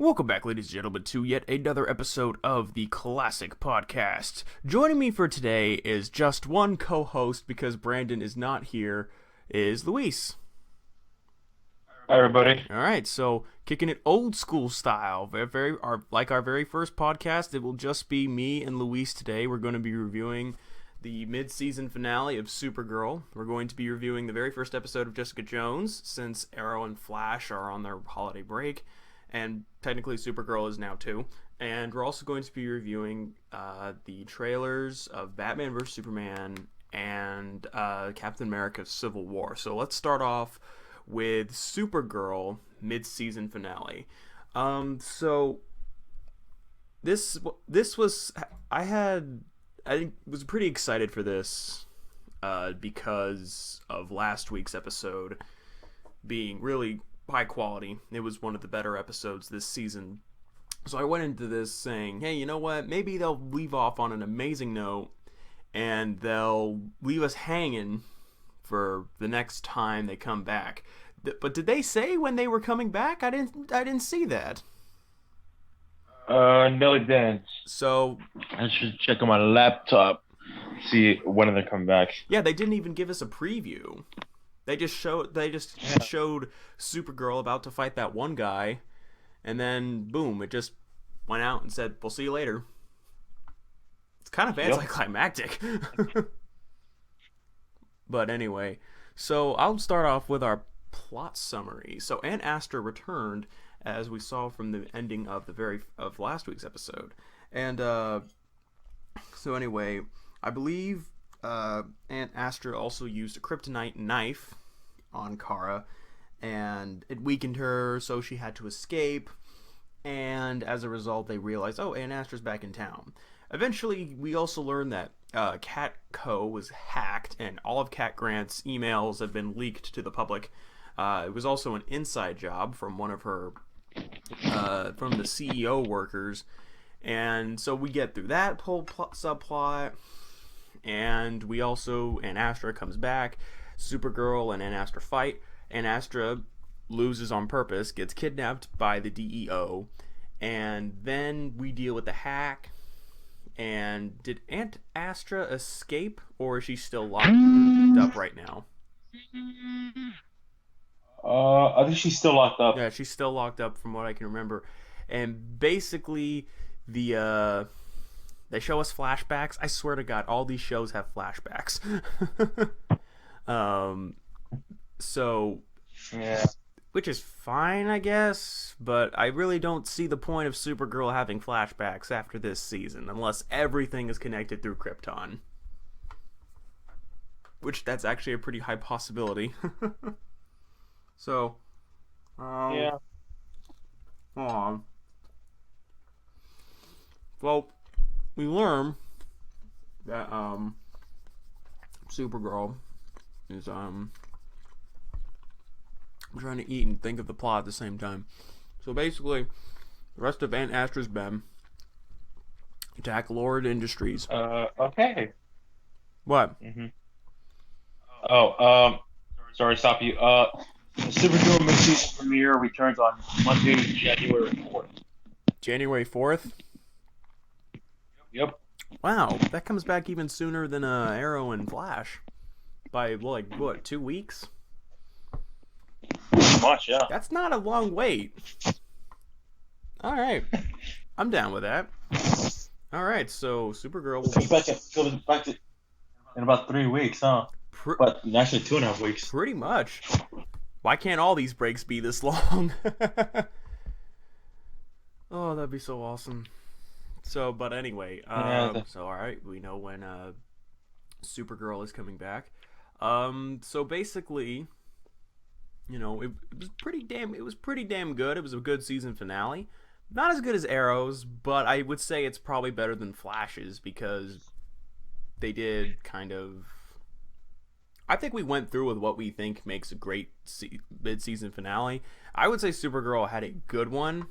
Welcome back, ladies and gentlemen, to yet another episode of the Classic Podcast. Joining me for today is just one co-host, because Brandon is not here, is Luis. Hi, everybody. Alright, so kicking it old school style, like our very first podcast, it will just be me and Luis today. We're going to be reviewing the mid-season finale of Supergirl. We're going to be reviewing the very first episode of Jessica Jones, since Arrow and Flash are on their holiday break. And technically Supergirl is now too. And we're also going to be reviewing the trailers of Batman vs. Superman and Captain America Civil War. So let's start off with Supergirl mid-season finale. So this was... I was pretty excited for this because of last week's episode being really high quality. It was one of the better episodes this season. So I went into this saying, hey, you know what? Maybe they'll leave off on an amazing note and they'll leave us hanging for the next time they come back. But did they say when they were coming back? I didn't see that. No, it didn't. So I should check on my laptop, see when they come back. yeah, they didn't even give us a preview. They just showed Supergirl about to fight that one guy, and then boom, it just went out and said, "We'll see you later." It's kind of anticlimactic. But anyway, so I'll start off with our plot summary. So Aunt Astra returned, as we saw from the ending of of last week's episode, and so anyway, I believe Aunt Astra also used a kryptonite knife on Kara, and it weakened her, so she had to escape. And as a result, they realized, oh, Aunt Astra's back in town. Eventually, we also learned that Cat Co. was hacked, and all of Cat Grant's emails have been leaked to the public. It was also an inside job from one of her, from the CEO workers. And so we get through that whole subplot. And we also, Aunt Astra comes back, Supergirl and Aunt Astra fight. Aunt Astra loses on purpose, gets kidnapped by the DEO, and then we deal with the hack. And did Aunt Astra escape, or is she still locked up right now? I think she's still locked up. Yeah, she's still locked up from what I can remember. And basically, they show us flashbacks. I swear to God, all these shows have flashbacks. So, Yeah. which is fine, I guess, but I really don't see the point of Supergirl having flashbacks after this season, unless everything is connected through Krypton. Which, that's actually a pretty high possibility. So, Yeah. hold on. Well, we learn that Supergirl is I'm trying to eat and think of the plot at the same time. So basically, the rest of Aunt Astra's men attack Lord Industries. Okay. What? Mm-hmm. Sorry to stop you. The Supergirl Midseason premiere returns on Monday, January 4th. January 4th? Yep. Wow, that comes back even sooner than Arrow and Flash. By, like, what, 2 weeks? Pretty much, yeah. That's not a long wait. Alright. I'm down with that. Alright, so Supergirl will be... Back in about 3 weeks, huh? But actually 2.5 weeks. Pretty much. Why can't all these breaks be this long? Oh, that'd be so awesome. So, but anyway, so alright, we know when Supergirl is coming back. So basically, you know, it was pretty damn good. It was a good season finale. Not as good as Arrow's, but I would say it's probably better than Flash's, because they did kind of... I think we went through with what we think makes a great mid-season finale. I would say Supergirl had a good one.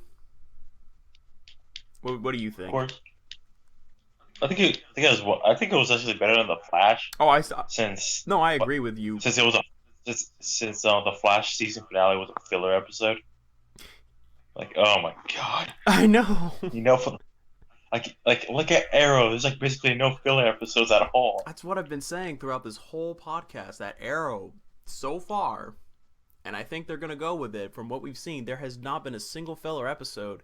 What do you think? Of course. I think it was actually better than the Flash. Oh, I agree with you. Since the Flash season finale was a filler episode. Like, oh my god. I know. You know, for, like look at Arrow. There's like basically no filler episodes at all. That's what I've been saying throughout this whole podcast. That Arrow, so far, and I think they're gonna go with it. From what we've seen, there has not been a single filler episode.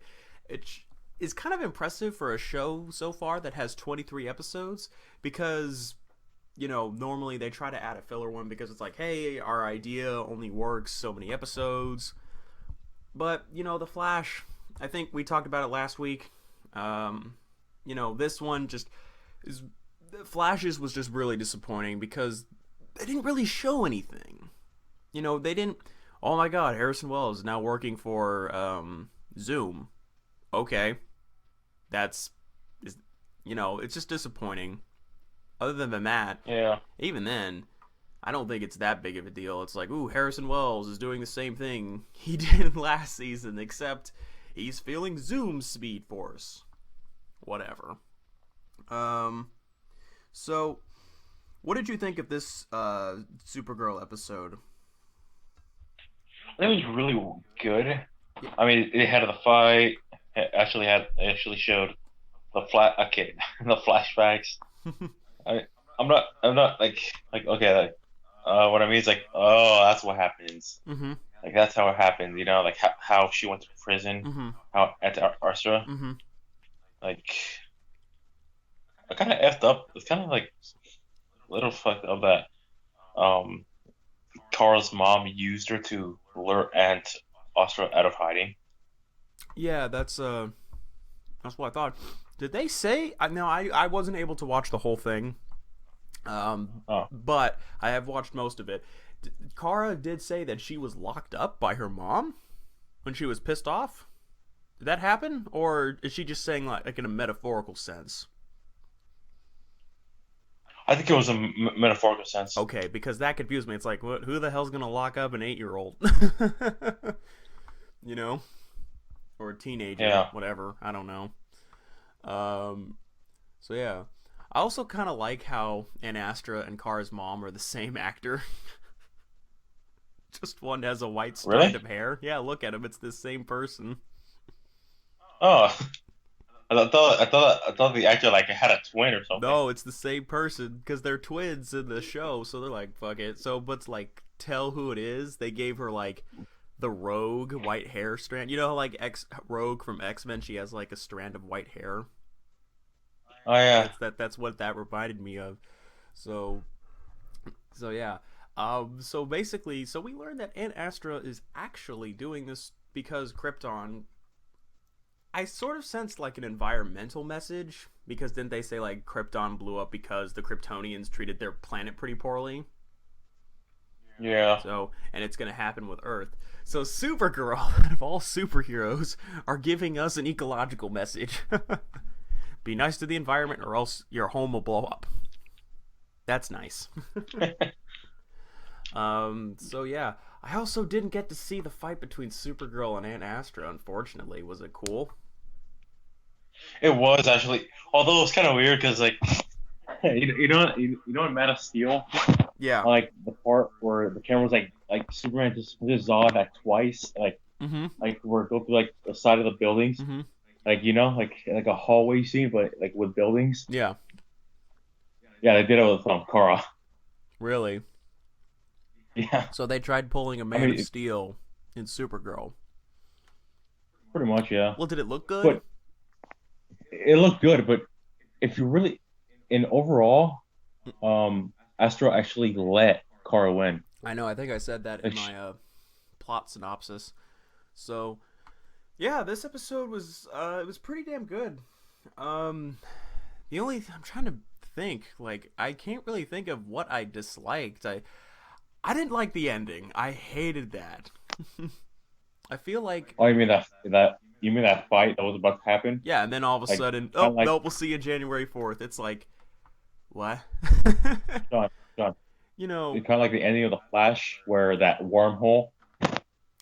It is kind of impressive for a show so far that has 23 episodes because normally they try to add a filler one because it's like, hey, our idea only works so many episodes. But, The Flash, I think we talked about it last week. This one just is. Flashes was just really disappointing because they didn't really show anything. They didn't. Oh my god, Harrison Wells is now working for Zoom. Okay. That's. It's just disappointing. Other than that, Yeah. even then, I don't think it's that big of a deal. It's like, ooh, Harrison Wells is doing the same thing he did last season, except he's feeling Zoom Speed Force. Whatever. So, what did you think of this Supergirl episode? It was really good. I mean, it had the fight. It actually showed okay, the flashbacks. I'm not like okay, what I mean is like, oh, that's what happens. Mm-hmm. Like that's how it happened. Like how she went to prison, Mm-hmm. how at Arstra. Mm-hmm. Like I kind of effed up. It's kind of like a little fucked up that um Carl's mom used her to lure Aunt Astra out of hiding. Yeah, that's what I thought. Did they say? No, I wasn't able to watch the whole thing. Oh, But I have watched most of it. Kara did say that she was locked up by her mom when she was pissed off. Did that happen, or is she just saying like in a metaphorical sense? I think it was a metaphorical sense. Okay, because that confused me. It's like, what? Who the hell's gonna lock up an 8-year-old? you know, or a teenager, Yeah. whatever. I don't know. Um, so yeah, I also kind of like how An Astra and Kara's mom are the same actor. Just one has a white strand Really? of hair. Yeah, look at him. It's the same person. Oh, I thought the actor like had a twin or something. No, it's the same person because they're twins in the show. So they're like, fuck it. So, but to like tell who it is, they gave her like the Rogue white hair strand. You know, like Rogue from X-Men, she has like a strand of white hair. Oh yeah. That's what that reminded me of. So yeah. So basically, so we learned that Aunt Astra is actually doing this because Krypton. I sort of sensed like an environmental message because didn't they say like Krypton blew up because the Kryptonians treated their planet pretty poorly? Yeah. So, and it's going to happen with Earth. So Supergirl, out of all superheroes, are giving us an ecological message. Be nice to the environment or else your home will blow up. That's nice. So yeah, I also didn't get to see the fight between Supergirl and Aunt Astra, unfortunately. Was it cool? It was actually, although it's kind of weird because like you know in Man of Steel, Yeah. like the part where the camera was like Superman just saw that twice, Mm-hmm. like where it go through like the side of the buildings, Mm-hmm. like like a hallway scene, but like with buildings. Yeah. Yeah, they did it with Kara. Really? Yeah, So they tried pulling a I Man mean of Steel in Supergirl. pretty much, yeah. Well, did it look good? But it looked good, but if you really, in overall, Astro actually let Kara win. I know. I think I said that in Like, my plot synopsis. So yeah, this episode was it was pretty damn good. Um, I'm trying to think. Like, I can't really think of what I disliked. I didn't like the ending. I hated that. I feel like oh, you mean that you mean that fight that was about to happen? yeah, and then all of a Like, sudden, kind oh of like nope, we'll see you January 4th. It's like what? John, John. you know, It's kind of like the ending of the Flash, where that wormhole.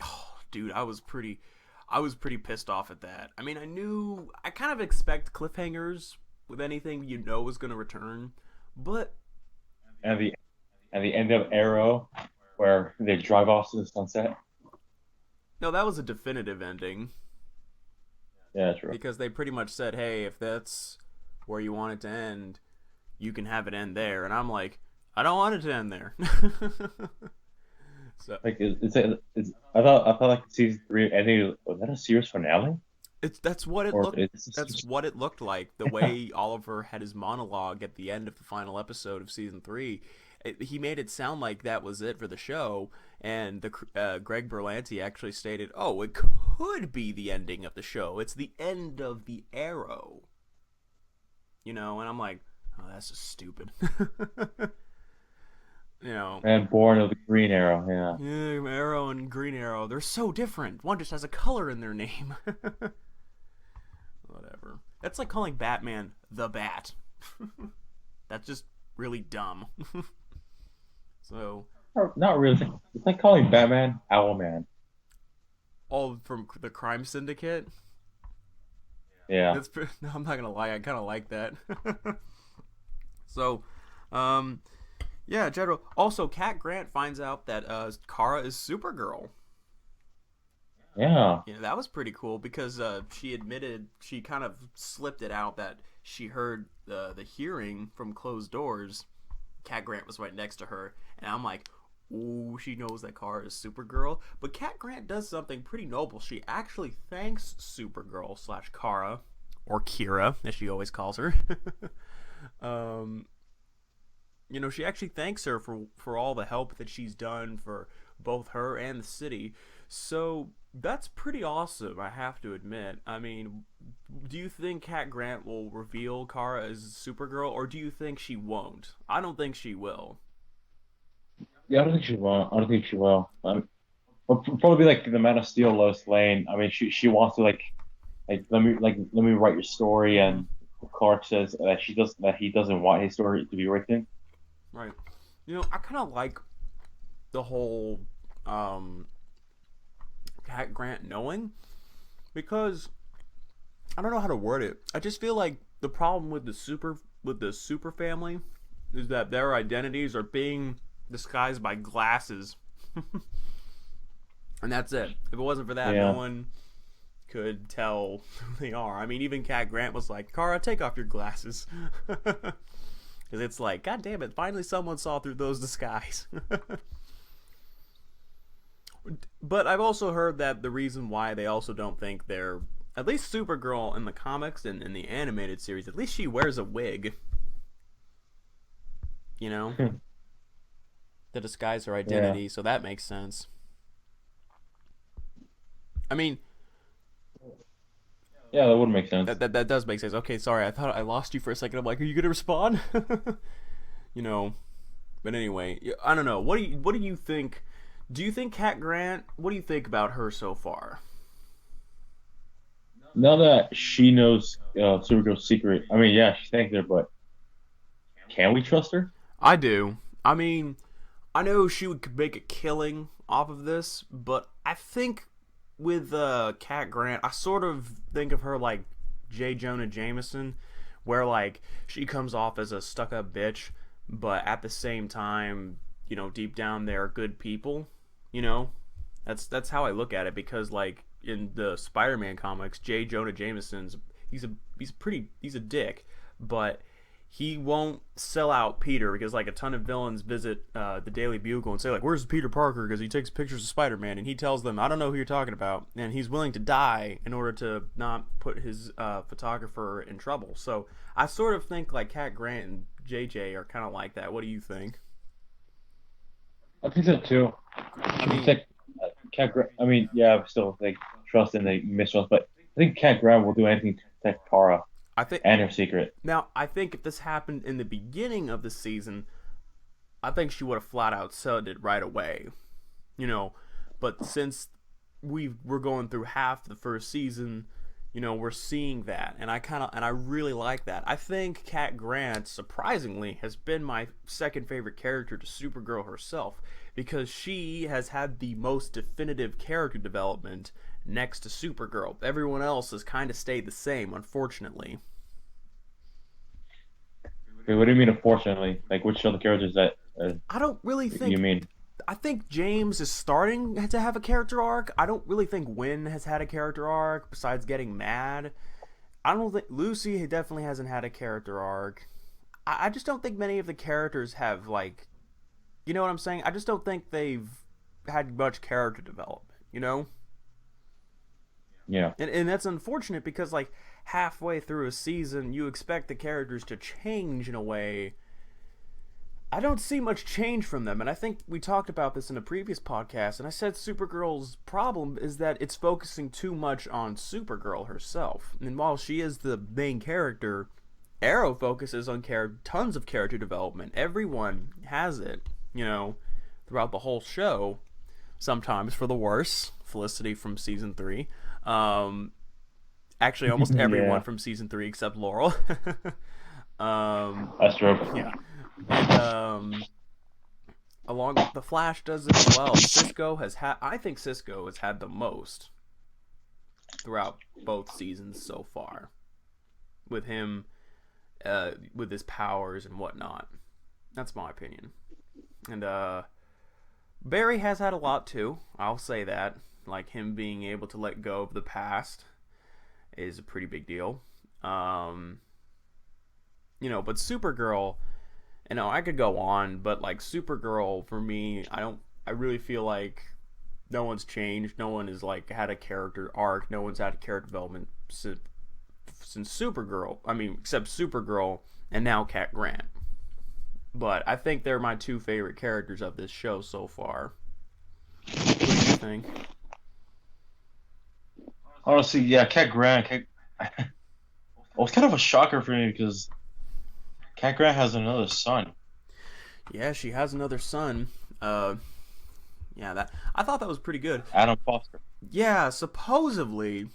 oh, dude, I was pretty pissed off at that. I mean, I kind of expect cliffhangers with anything was going to return, but And the end of Arrow, where they drive off to the sunset. no, that was a definitive ending. Yeah, true. because they pretty much said, "Hey, if that's where you want it to end, you can have it end there." And I'm like, I don't want it to end there. So Like, I thought like season three ending. Was that a series finale, it's that's what it or looked. it's a That's series? what it looked like. The way Oliver had his monologue at the end of the final episode of season three, he made it sound like that was it for the show. And the Greg Berlanti actually stated, "Oh, it could be the ending of the show. It's the end of the Arrow." And I'm like, "Oh, that's just stupid." you know, And Born of the Green Arrow. Yeah. yeah, Arrow and Green Arrow, they're so different. One just has a color in their name. Whatever. That's like calling Batman the Bat. That's just really dumb. So, Not really. It's like calling Batman Owlman. all from the Crime Syndicate. Yeah. That's no, I'm not gonna lie. I kind of like that. So, um, yeah, General. Also, Cat Grant finds out that Kara is Supergirl. Yeah. That was pretty cool because she admitted she kind of slipped it out that she heard the hearing from closed doors. Cat Grant was right next to her, and I'm like, ooh, she knows that Kara is Supergirl. But Cat Grant does something pretty noble. She actually thanks Supergirl slash Kara, or Kira, as she always calls her. um, she actually thanks her for all the help that she's done for both her and the city. So that's pretty awesome, I have to admit. I mean, do you think Cat Grant will reveal Kara as Supergirl, or do you think she won't? I don't think she will. Yeah, I don't think she will. I don't think she will. But probably like the Man of Steel, Lois Lane. I mean, she wants to let me write your story, Mm-hmm. and Clark says that he doesn't want his story to be written. Right. I kind of like the whole um, Cat Grant knowing because I don't know how to word it. I just feel like the problem with the super family is that their identities are being disguised by glasses, and that's it. If it wasn't for that, no Yeah. one could tell who they are. I mean, even Cat Grant was like, "Kara, take off your glasses," because it's like, God damn it! Finally, someone saw through those disguise. But I've also heard that the reason why they also don't think they're at least Supergirl in the comics and in the animated series, at least she wears a wig, you know, to disguise her Yeah. identity, so that makes sense. I mean, Yeah, that would make sense. that does make sense. Okay, sorry, I thought I lost you for a second. I'm like, are you gonna respond? you know, but anyway, I don't know. What do you think? Do you think Cat Grant? What do you think about her so far? Now that she knows Supergirl's secret, I mean, yeah, she thanked her, but can we trust her? I do. I mean, I know she would make a killing off of this, but I think with Cat Grant, I sort of think of her like J. Jonah Jameson, where like she comes off as a stuck-up bitch, but at the same time, deep down they're good people. You know, that's how I look at it because like in the Spider-Man comics, J. Jonah Jameson's he's a dick, but he won't sell out Peter because like a ton of villains visit the Daily Bugle and say like, "Where's Peter Parker?" Because he takes pictures of Spider-Man and he tells them, "I don't know who you're talking about," and he's willing to die in order to not put his photographer in trouble. So I sort of think like Cat Grant and JJ are kind of like that. What do you think? I think so too. I She mean, protect I mean, yeah, I still like trust in the mistrust, but I think Cat Grant will do anything to protect Kara I think and her secret. now I think if this happened in the beginning of the season, I think she would have flat out said it right away. You know, but since we're going through half the first season, we're seeing that, and I really like that. I think Cat Grant, surprisingly, has been my second favorite character to Supergirl herself because she has had the most definitive character development next to Supergirl. Everyone else has kind of stayed the same, unfortunately. Wait, what do you mean? Unfortunately, like which other characters that I don't really you think mean? I think James is starting to have a character arc. I don't really think Wynn has had a character arc besides getting mad. I don't think Lucy definitely hasn't had a character arc. I just don't think many of the characters have, like, you know what I'm saying? I just don't think they've had much character development, you know? Yeah. And that's unfortunate because, like, halfway through a season, you expect the characters to change in a way. I don't see much change from them, and I think we talked about this in a previous podcast, and I said Supergirl's problem is that it's focusing too much on Supergirl herself. And while she is the main character, Arrow focuses on tons of character development. Everyone has it, you know, throughout the whole show. Sometimes for the worse. Felicity from season 3. Actually, almost everyone Yeah. from season 3 except Laurel. That's true. Yeah. And along with the Flash does it as well. I think Cisco has had the most throughout both seasons so far, with him, with his powers and whatnot. That's my opinion. And Barry has had a lot too. I'll say that. Like, him being able to let go of the past is a pretty big deal. You know, but Supergirl, you know, I could go on, but like Supergirl for me, I really feel like no one's changed. No one has like had a character arc. No one's had a character development since Supergirl. I mean, except Supergirl and now Cat Grant. But I think they're my two favorite characters of this show so far. What do you think? Honestly, yeah, Cat Grant. It was kind of a shocker for me because Cat Grant has another son. Yeah, she has another son. Yeah, that I thought that was pretty good. Adam Foster. Yeah, supposedly,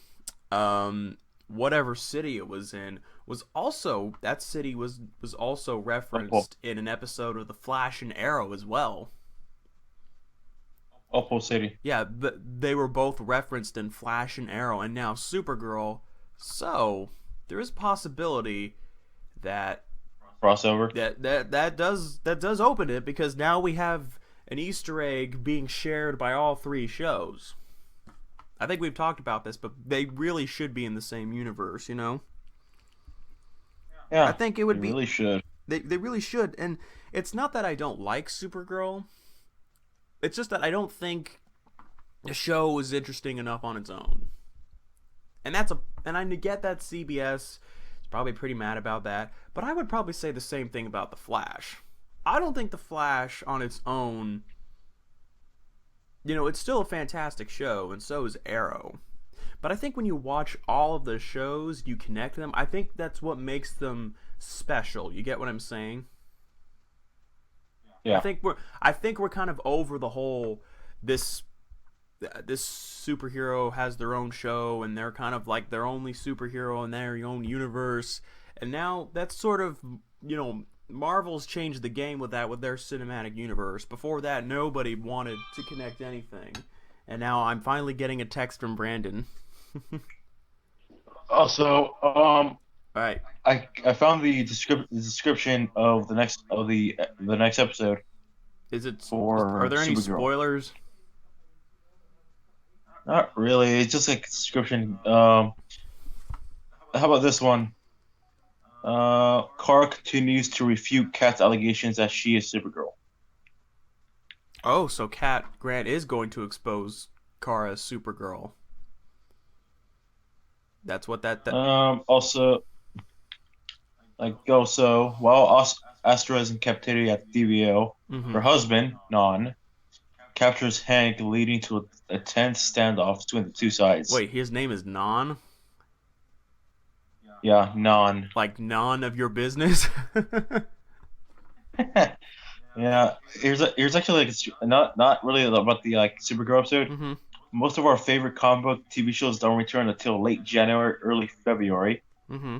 whatever city it was in was also that city was also referenced in an episode of The Flash and Arrow as well. Opal City. Yeah, but they were both referenced in Flash and Arrow, and now Supergirl. So there is a possibility that Crossover. that does open it, because now we have an Easter egg being shared by all three shows. I think we've talked about this, but they really should be in the same universe, you know? Yeah, I think it would you be. really should. They really should, and it's not that I don't like Supergirl. It's just that I don't think the show is interesting enough on its own. And I get that CBS is probably pretty mad about that, but I would probably say the same thing about The Flash. I don't think The Flash on its own, you know, it's still a fantastic show, and so is Arrow. But I think when you watch all of the shows, you connect them. I think that's what makes them special. You get what I'm saying? Yeah. I think we're kind of over the whole this superhero has their own show and they're kind of like their only superhero in their own universe. And now that's sort of, you know, Marvel's changed the game with that, with their cinematic universe. Before that, nobody wanted to connect anything. And now I'm finally getting a text from Brandon. Also, All right. I found the description of the next episode Is it? for Are there any Supergirl. spoilers? Not really. It's just like a description. How about this one? Kara continues to refute Kat's allegations that she is Supergirl. Oh, so Cat Grant is going to expose Kara as Supergirl. That's what that. Also, while Astra is in captivity at DVO, her husband Non captures Hank, leading to a tense standoff between the two sides. Wait, his name is Non? Yeah, Non. Like none of your business? Yeah, here's actually like not really about the like Supergirl episode. Mm-hmm. Most of our favorite comic book TV shows don't return until late January, early February. Mm-hmm.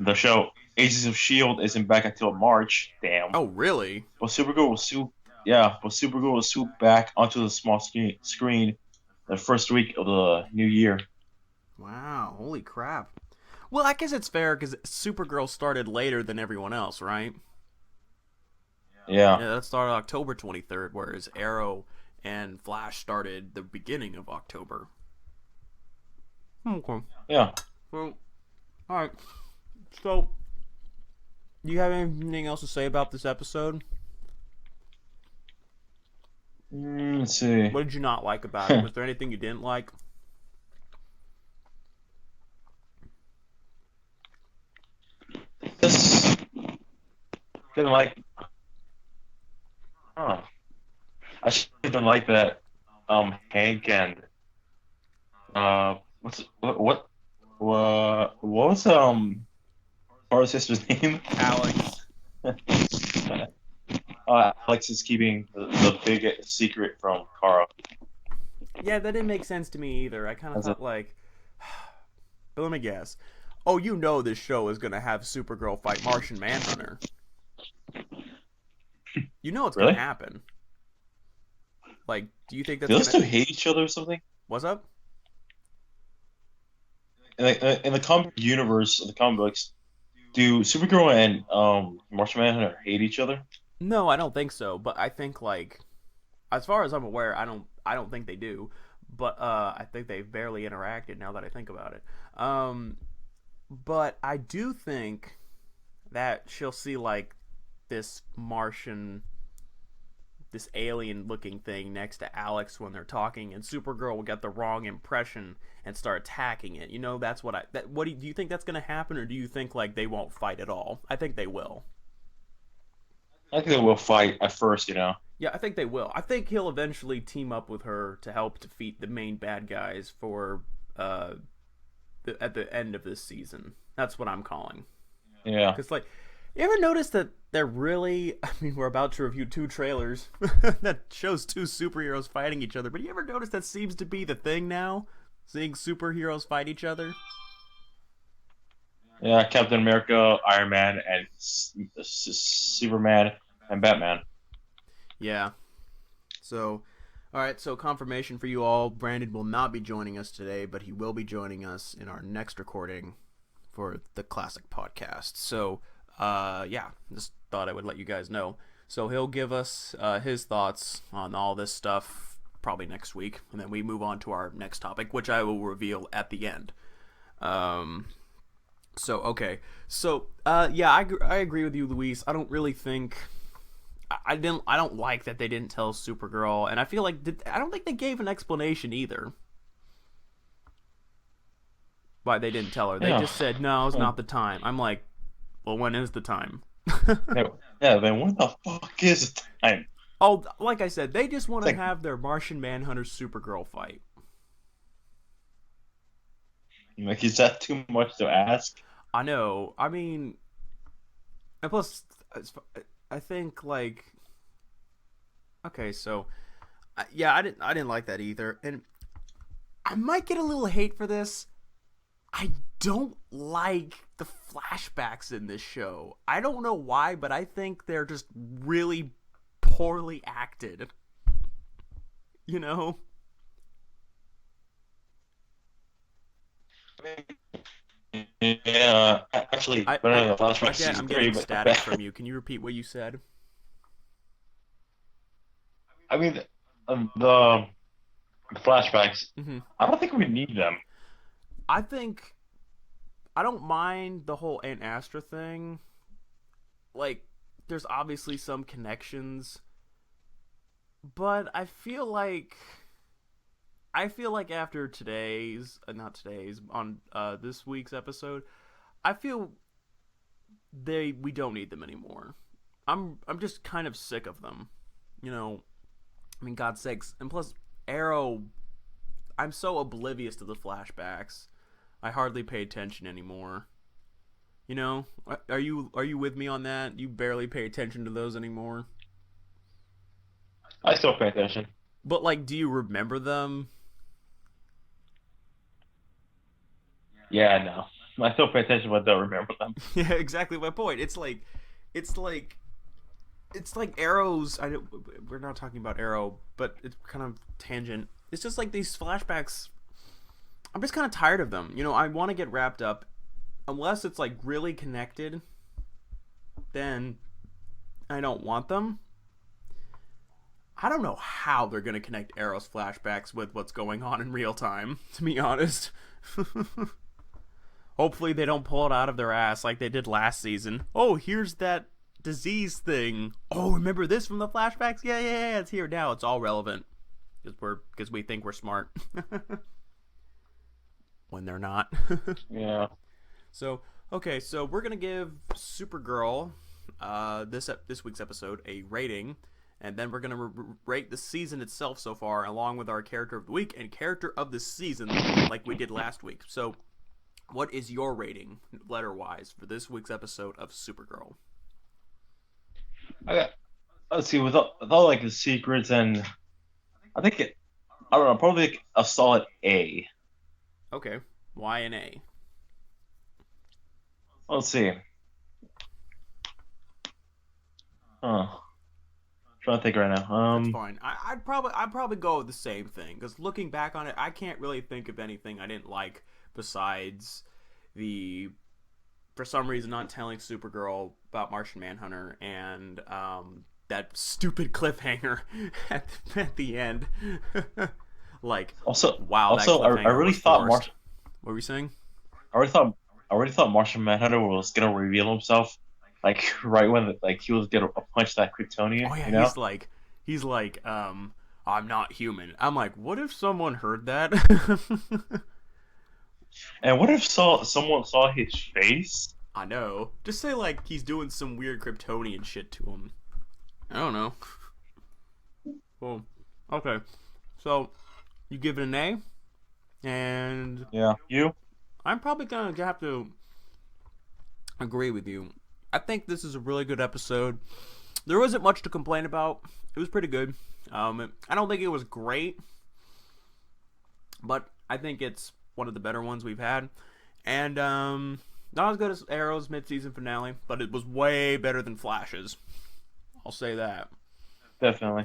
The show Agents of Shield isn't back until March. Damn. Oh, really? But Supergirl will swoop back onto the small screen the first week of the new year. Wow, holy crap. Well, I guess it's fair because Supergirl started later than everyone else, right? Yeah. Yeah, that started October 23rd, whereas Arrow and Flash started the beginning of October. Okay. Yeah. Well, all right. So, do you have anything else to say about this episode? Let's see. What did you not like about it? Was there anything you didn't like? This didn't like. Huh. I should have like that. Hank and what was our sister's name? Alex. Alex is keeping the big secret from Kara. Yeah, that didn't make sense to me either. I kind of That's it. thought like, but let me guess. Oh, you know this show is gonna have Supergirl fight Martian Manhunter. You know it's gonna Really? happen. Like, do you think that's Do those gonna? two hate each other or something? What's up? In the comic universe of the comic books, do Supergirl and Martian Manhunter hate each other? No, I don't think so. But I think like, as far as I'm aware, I don't think they do. But I think they've barely interacted now that I think about it. But I do think that she'll see like this Martian, this alien looking thing next to Alex when they're talking, and Supergirl will get the wrong impression and start attacking it. You know, that's what I. What do you think that's gonna happen, or do you think like they won't fight at all? I think they will. I think they will fight at first, you know. Yeah, I think they will. I think he'll eventually team up with her to help defeat the main bad guys for at the end of this season. That's what I'm calling. Yeah. Because, like, you ever notice that they're really. I mean, we're about to review two trailers that shows two superheroes fighting each other, but you ever notice that seems to be the thing now? Seeing superheroes fight each other? Yeah, Captain America, Iron Man, and Superman and Batman. Yeah. So, all right, so confirmation for you all. Brandon will not be joining us today, but he will be joining us in our next recording for the Classic Podcast. So, yeah, just thought I would let you guys know. So he'll give us his thoughts on all this stuff probably next week, and then we move on to our next topic, which I will reveal at the end. So okay, so yeah, I agree with you, Luis. I don't really think I don't like that they didn't tell Supergirl, and I feel like I don't think they gave an explanation either why they didn't tell her. They Yeah. just said no, it's not the time. I'm like, well, when is the time? Yeah, yeah, then what the fuck is the time? Oh, like I said, they just want It's to like, have their Martian Manhunter Supergirl fight. is that too much to ask? I know. I mean, and plus, I think like okay, so yeah, I didn't like that either, and I might get a little hate for this. I don't like the flashbacks in this show. I don't know why, but I think they're just really poorly acted. You know? Yeah, actually, I, better I than the flashback again, season I'm three, getting but static from you. Can you repeat what you said? I mean, the flashbacks. Mm-hmm. I don't think we need them. I think I don't mind the whole Aunt Astra thing. Like, there's obviously some connections, but I feel like after today's not today's on this week's episode, I feel we don't need them anymore. I'm just kind of sick of them. You know, I mean, God's sakes, and plus Arrow. I'm so oblivious to the flashbacks. I hardly pay attention anymore. You know, are you with me on that? You barely pay attention to those anymore. I still pay attention. But like, do you remember them? Yeah, no. I still pay attention, but don't remember them. Yeah, exactly my point. It's like, it's like Arrows. I know we're not talking about Arrow, but it's kind of tangent. It's just like these flashbacks. I'm just kind of tired of them. You know, I want to get wrapped up, unless it's like really connected. Then I don't want them. I don't know how they're going to connect Arrow's flashbacks with what's going on in real time, to be honest. Hopefully they don't pull it out of their ass like they did last season. Oh, here's that disease thing. Oh, remember this from the flashbacks? Yeah, it's here now. It's all relevant. Because we think we're smart. When they're not. Yeah. So, okay, so we're going to give Supergirl, this week's episode, a rating. And then we're going to rate the season itself so far, along with our character of the week and character of the season, like we did last week. So, what is your rating, letter-wise, for this week's episode of Supergirl? Let's see, with all like the secrets, and I think I don't know, probably like a solid A. Okay, why an A? Let's see. Trying to think right now. That's fine. I'd probably go with the same thing, because looking back on it, I can't really think of anything I didn't like besides the, for some reason, not telling Supergirl about Martian Manhunter and that stupid cliffhanger at the end. Like, wow, that cliffhanger I really was thought forced. What were you saying? I already thought Martian Manhunter was gonna reveal himself, like right when like he was gonna punch that Kryptonian. Oh yeah, you know? he's like, I'm not human. I'm like, what if someone heard that? And what if someone saw his face? I know. Just say like he's doing some weird Kryptonian shit to him. I don't know. Well, okay. So you give it an A, and Yeah. You? I'm probably gonna have to agree with you. I think this is a really good episode. There wasn't much to complain about. It was pretty good. I don't think it was great, but I think it's one of the better ones we've had. And not as good as Arrow's mid-season finale, but it was way better than Flash's. I'll say that. Definitely.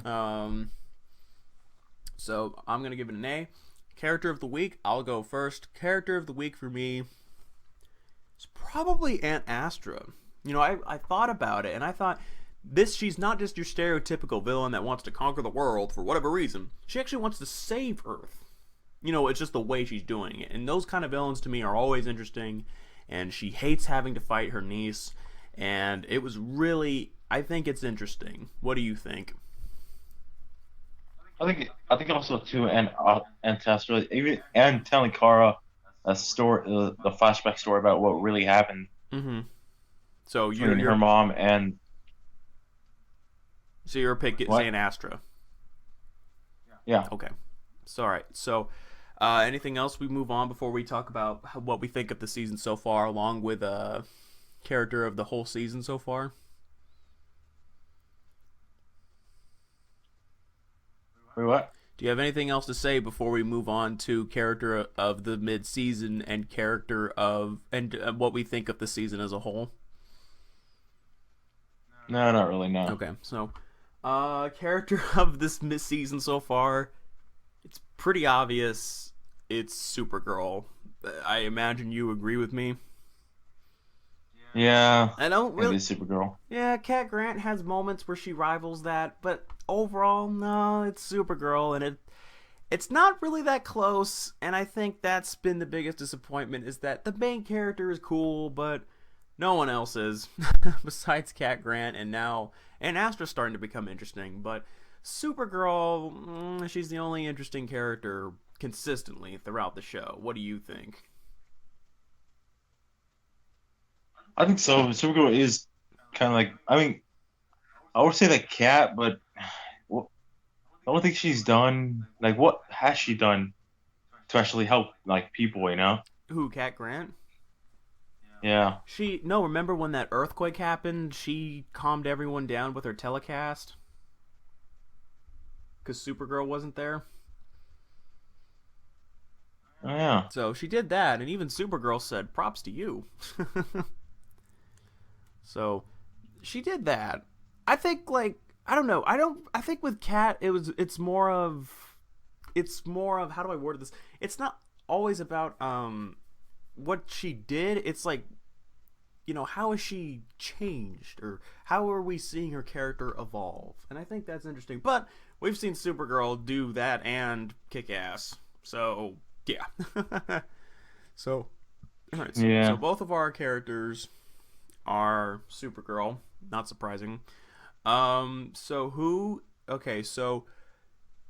So I'm going to give it an A. Character of the week, I'll go first. Character of the week for me is probably Aunt Astra. You know, I thought about it, and I thought, she's not just your stereotypical villain that wants to conquer the world for whatever reason. She actually wants to save Earth. You know, it's just the way she's doing it. And those kind of villains to me are always interesting. And she hates having to fight her niece. And it was really, I think it's interesting. What do you think? I think also too, and Tessa, even and telling Kara a story, the flashback story about what really happened. Mm-hmm. So between her mom and. So your pick is Aunt Astra. Yeah. Okay. So all right. So, anything else we move on before we talk about what we think of the season so far, along with character of the whole season so far? Wait, what? Do you have anything else to say before we move on to character of the mid-season and character of and what we think of the season as a whole? No, not really. No. Okay, so character of this mid-season so far, it's pretty obvious. It's Supergirl. I imagine you agree with me. Yeah. I don't really. It is Supergirl. Yeah, Cat Grant has moments where she rivals that, but overall, no, it's Supergirl, and it's not really that close. And I think that's been the biggest disappointment, is that the main character is cool, but no one else is besides Cat Grant, and Astra's starting to become interesting. But Supergirl, she's the only interesting character consistently throughout the show. What do you think? I think so. Supergirl is kind of like, I mean, I would say that Cat, but I don't think she's done, like, what has she done to actually help, like, people, you know? Who, Cat Grant? Yeah. Remember when that earthquake happened? She calmed everyone down with her telecast? Because Supergirl wasn't there? Oh, yeah. So she did that, and even Supergirl said, props to you. So she did that. I think, like, I don't know. I think with Cat, it's more of, how do I word this? It's not always about what she did. It's like how has she changed, or how are we seeing her character evolve? And I think that's interesting. But we've seen Supergirl do that and kick ass. So, yeah. So, all right. So both of our characters are Supergirl. Not surprising. So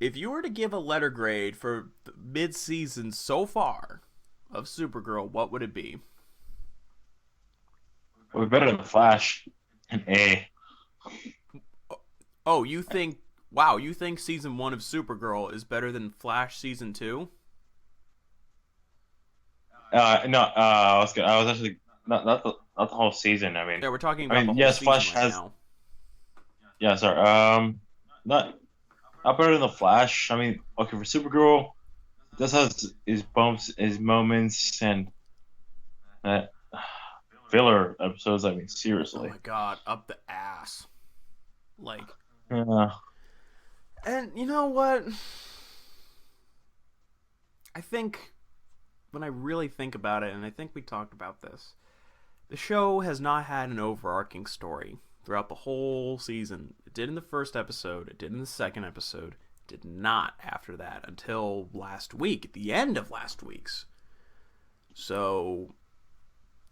if you were to give a letter grade for the mid-season so far of Supergirl, what would it be? We're better than Flash. An A. Oh, you think? Wow, you think season 1 of Supergirl is better than Flash season 2? No, I was actually not the whole season. Yeah, we're talking about the whole yes, season Flash right has. now. Yeah, sorry. Not better than the Flash. I mean, okay, for Supergirl, this has his bumps, his moments, and uh, filler episodes. I mean, Oh seriously. my god, up the ass. Like, Yeah. and you know what? I think when I really think about it, and I think we talked about this, the show has not had an overarching story throughout the whole season. It did in the first episode, it did in the second episode, it did not after that until last week, at the end of last week's. So,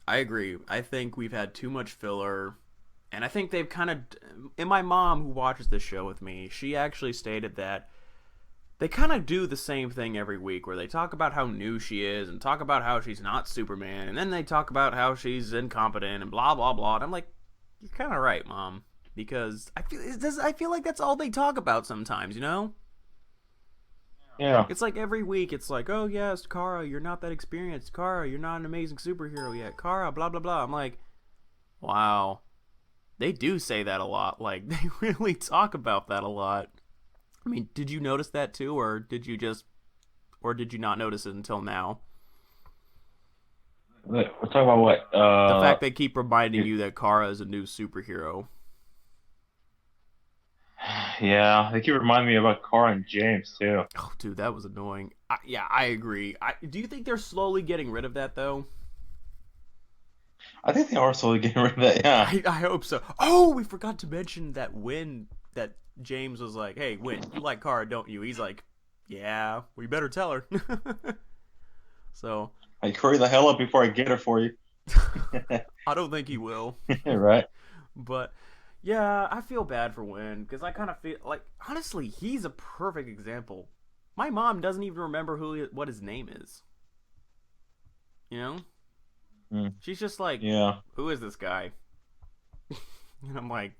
I agree. I think we've had too much filler, and I think they've kind of. And my mom, who watches this show with me, she actually stated that they kind of do the same thing every week, where they talk about how new she is and talk about how she's not Superman, and then they talk about how she's incompetent and blah blah blah. And I'm like, you're kind of right, Mom, because I feel like that's all they talk about sometimes, Yeah. It's like every week, it's like, oh yes, Kara, you're not that experienced. Kara, you're not an amazing superhero yet. Kara, blah blah blah. I'm like, wow, they do say that a lot. Like, they really talk about that a lot. I mean, did you notice that too, or did you not notice it until now? We're talking about what? The fact they keep reminding you that Kara is a new superhero. Yeah, they keep reminding me about Carl and James too. Oh, dude, that was annoying. Yeah, I agree. Do you think they're slowly getting rid of that, though? I think they are slowly getting rid of that. Yeah. I hope so. Oh, we forgot to mention that James was like, hey, Win, you like Kara, don't you? He's like, yeah, we better tell her. So, I hurry the hell up before I get her for you. I don't think he will. Right. But, yeah, I feel bad for Win, because I kind of feel like, honestly, he's a perfect example. My mom doesn't even remember what his name is. She's just like, Yeah. who is this guy? And I'm like,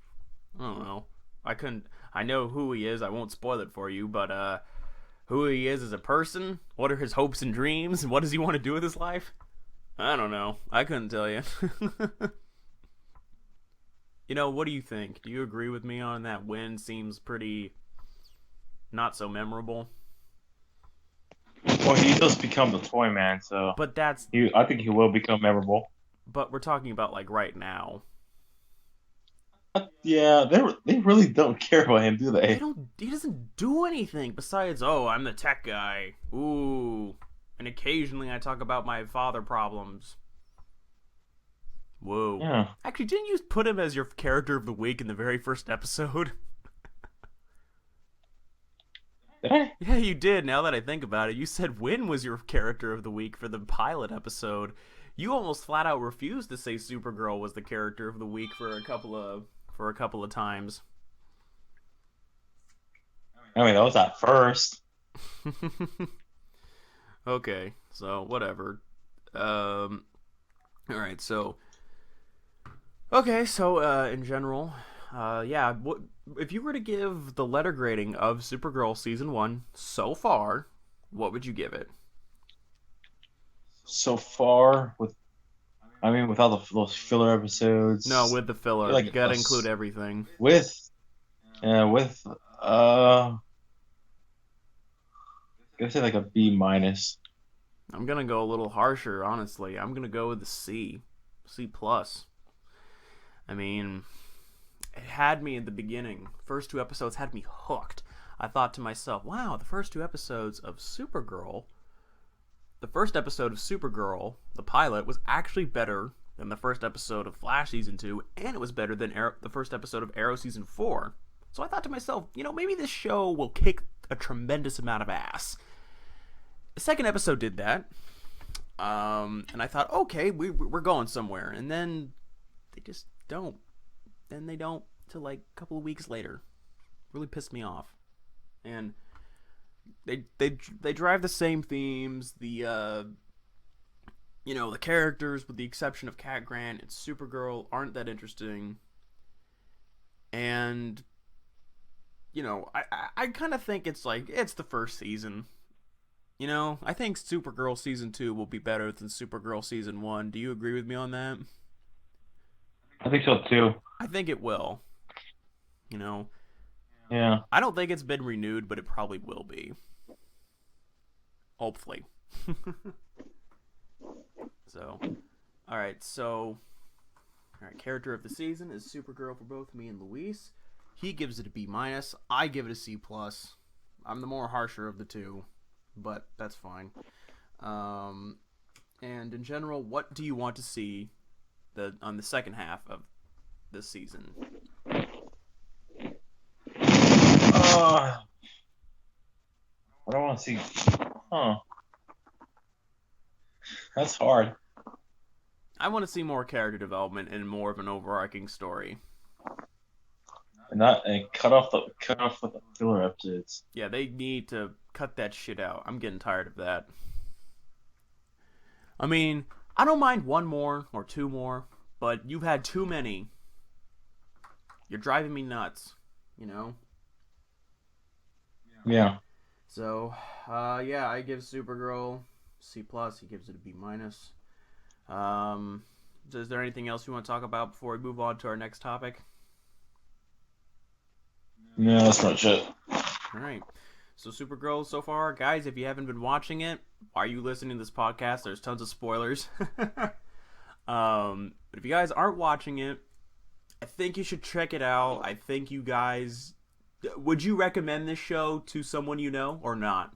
I don't know. I know who he is. I won't spoil it for you, but who he is as a person, what are his hopes and dreams, and what does he want to do with his life? I don't know. I couldn't tell you. What do you think? Do you agree with me on that? Win seems pretty not so memorable. Well, he does become the Toy Man, so. But I think he will become memorable. But we're talking about like right now. Yeah, they really don't care about him, do they? He doesn't do anything besides, oh, I'm the tech guy. Ooh. And occasionally I talk about my father problems. Whoa. Yeah. Actually, didn't you put him as your character of the week in the very first episode? Did I? Yeah, you did. Now that I think about it, you said Win was your character of the week for the pilot episode. You almost flat out refused to say Supergirl was the character of the week for a couple of times. I mean, that was at first. Okay, so whatever. All right, so. Okay, so in general, yeah. If you were to give the letter grading of Supergirl season 1 so far, what would you give it? So far, without those filler episodes. No, with the filler. Like you gotta include everything. I'd say like a B minus. I'm gonna go a little harsher, honestly. I'm gonna go with a C. C plus. I mean, it had me at the beginning. First 2 episodes had me hooked. I thought to myself, wow, the first 2 episodes of Supergirl, the first episode of Supergirl, the pilot, was actually better than the first episode of Flash Season 2, and it was better than the first episode of Arrow Season 4. So I thought to myself, maybe this show will kick a tremendous amount of ass. The second episode did that, and I thought, okay, we're going somewhere, and then they just don't. Then they don't till like a couple of weeks later. Really pissed me off. And they drive the same themes. The the characters, with the exception of Cat Grant and Supergirl, aren't that interesting. And I kind of think it's the first season. I think Supergirl Season 2 will be better than Supergirl Season 1. Do you agree with me on that? I think so too. I think it will. Yeah. I don't think it's been renewed, but it probably will be. Hopefully. All right, character of the season is Supergirl for both me and Luis. He gives it a B-. I give it a C+. I'm the more harsher of the two, but that's fine. And in general, what do you want to see on the second half of this season? What do I want to see? That's hard. I want to see more character development and more of an overarching story. And cut off the filler episodes. Yeah, they need to cut that shit out. I'm getting tired of that. I mean, I don't mind one more or two more, but you've had too many. You're driving me nuts, Yeah. So, I give Supergirl C+. He gives it a B-. Is there anything else you want to talk about before we move on to our next topic? No, that's not shit. All right. So Supergirl so far, guys, if you haven't been watching it, why are you listening to this podcast? There's tons of spoilers. But if you guys aren't watching it, I think you should check it out. I think you guys... Would you recommend this show to someone you know or not?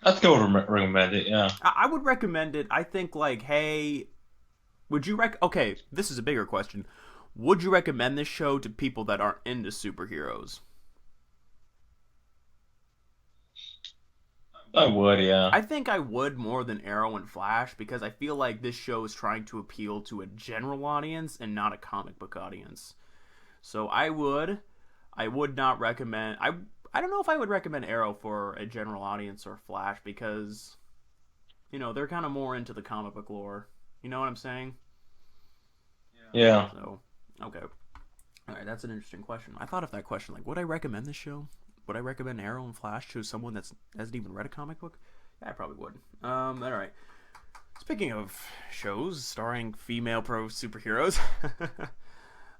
I'd go recommend it, yeah. I would recommend it. I think, hey... Would you Okay, this is a bigger question. Would you recommend this show to people that aren't into superheroes? I would, yeah. I think I would more than Arrow and Flash, because I feel like this show is trying to appeal to a general audience and not a comic book audience. So I would not recommend... I don't know if I would recommend Arrow for a general audience or Flash, because, they're kind of more into the comic book lore. You know what I'm saying? Yeah. So, okay. All right, that's an interesting question. I thought of that question, would I recommend this show? Would I recommend Arrow and Flash to someone that hasn't even read a comic book? Yeah, I probably would. All right. Speaking of shows starring female pro superheroes,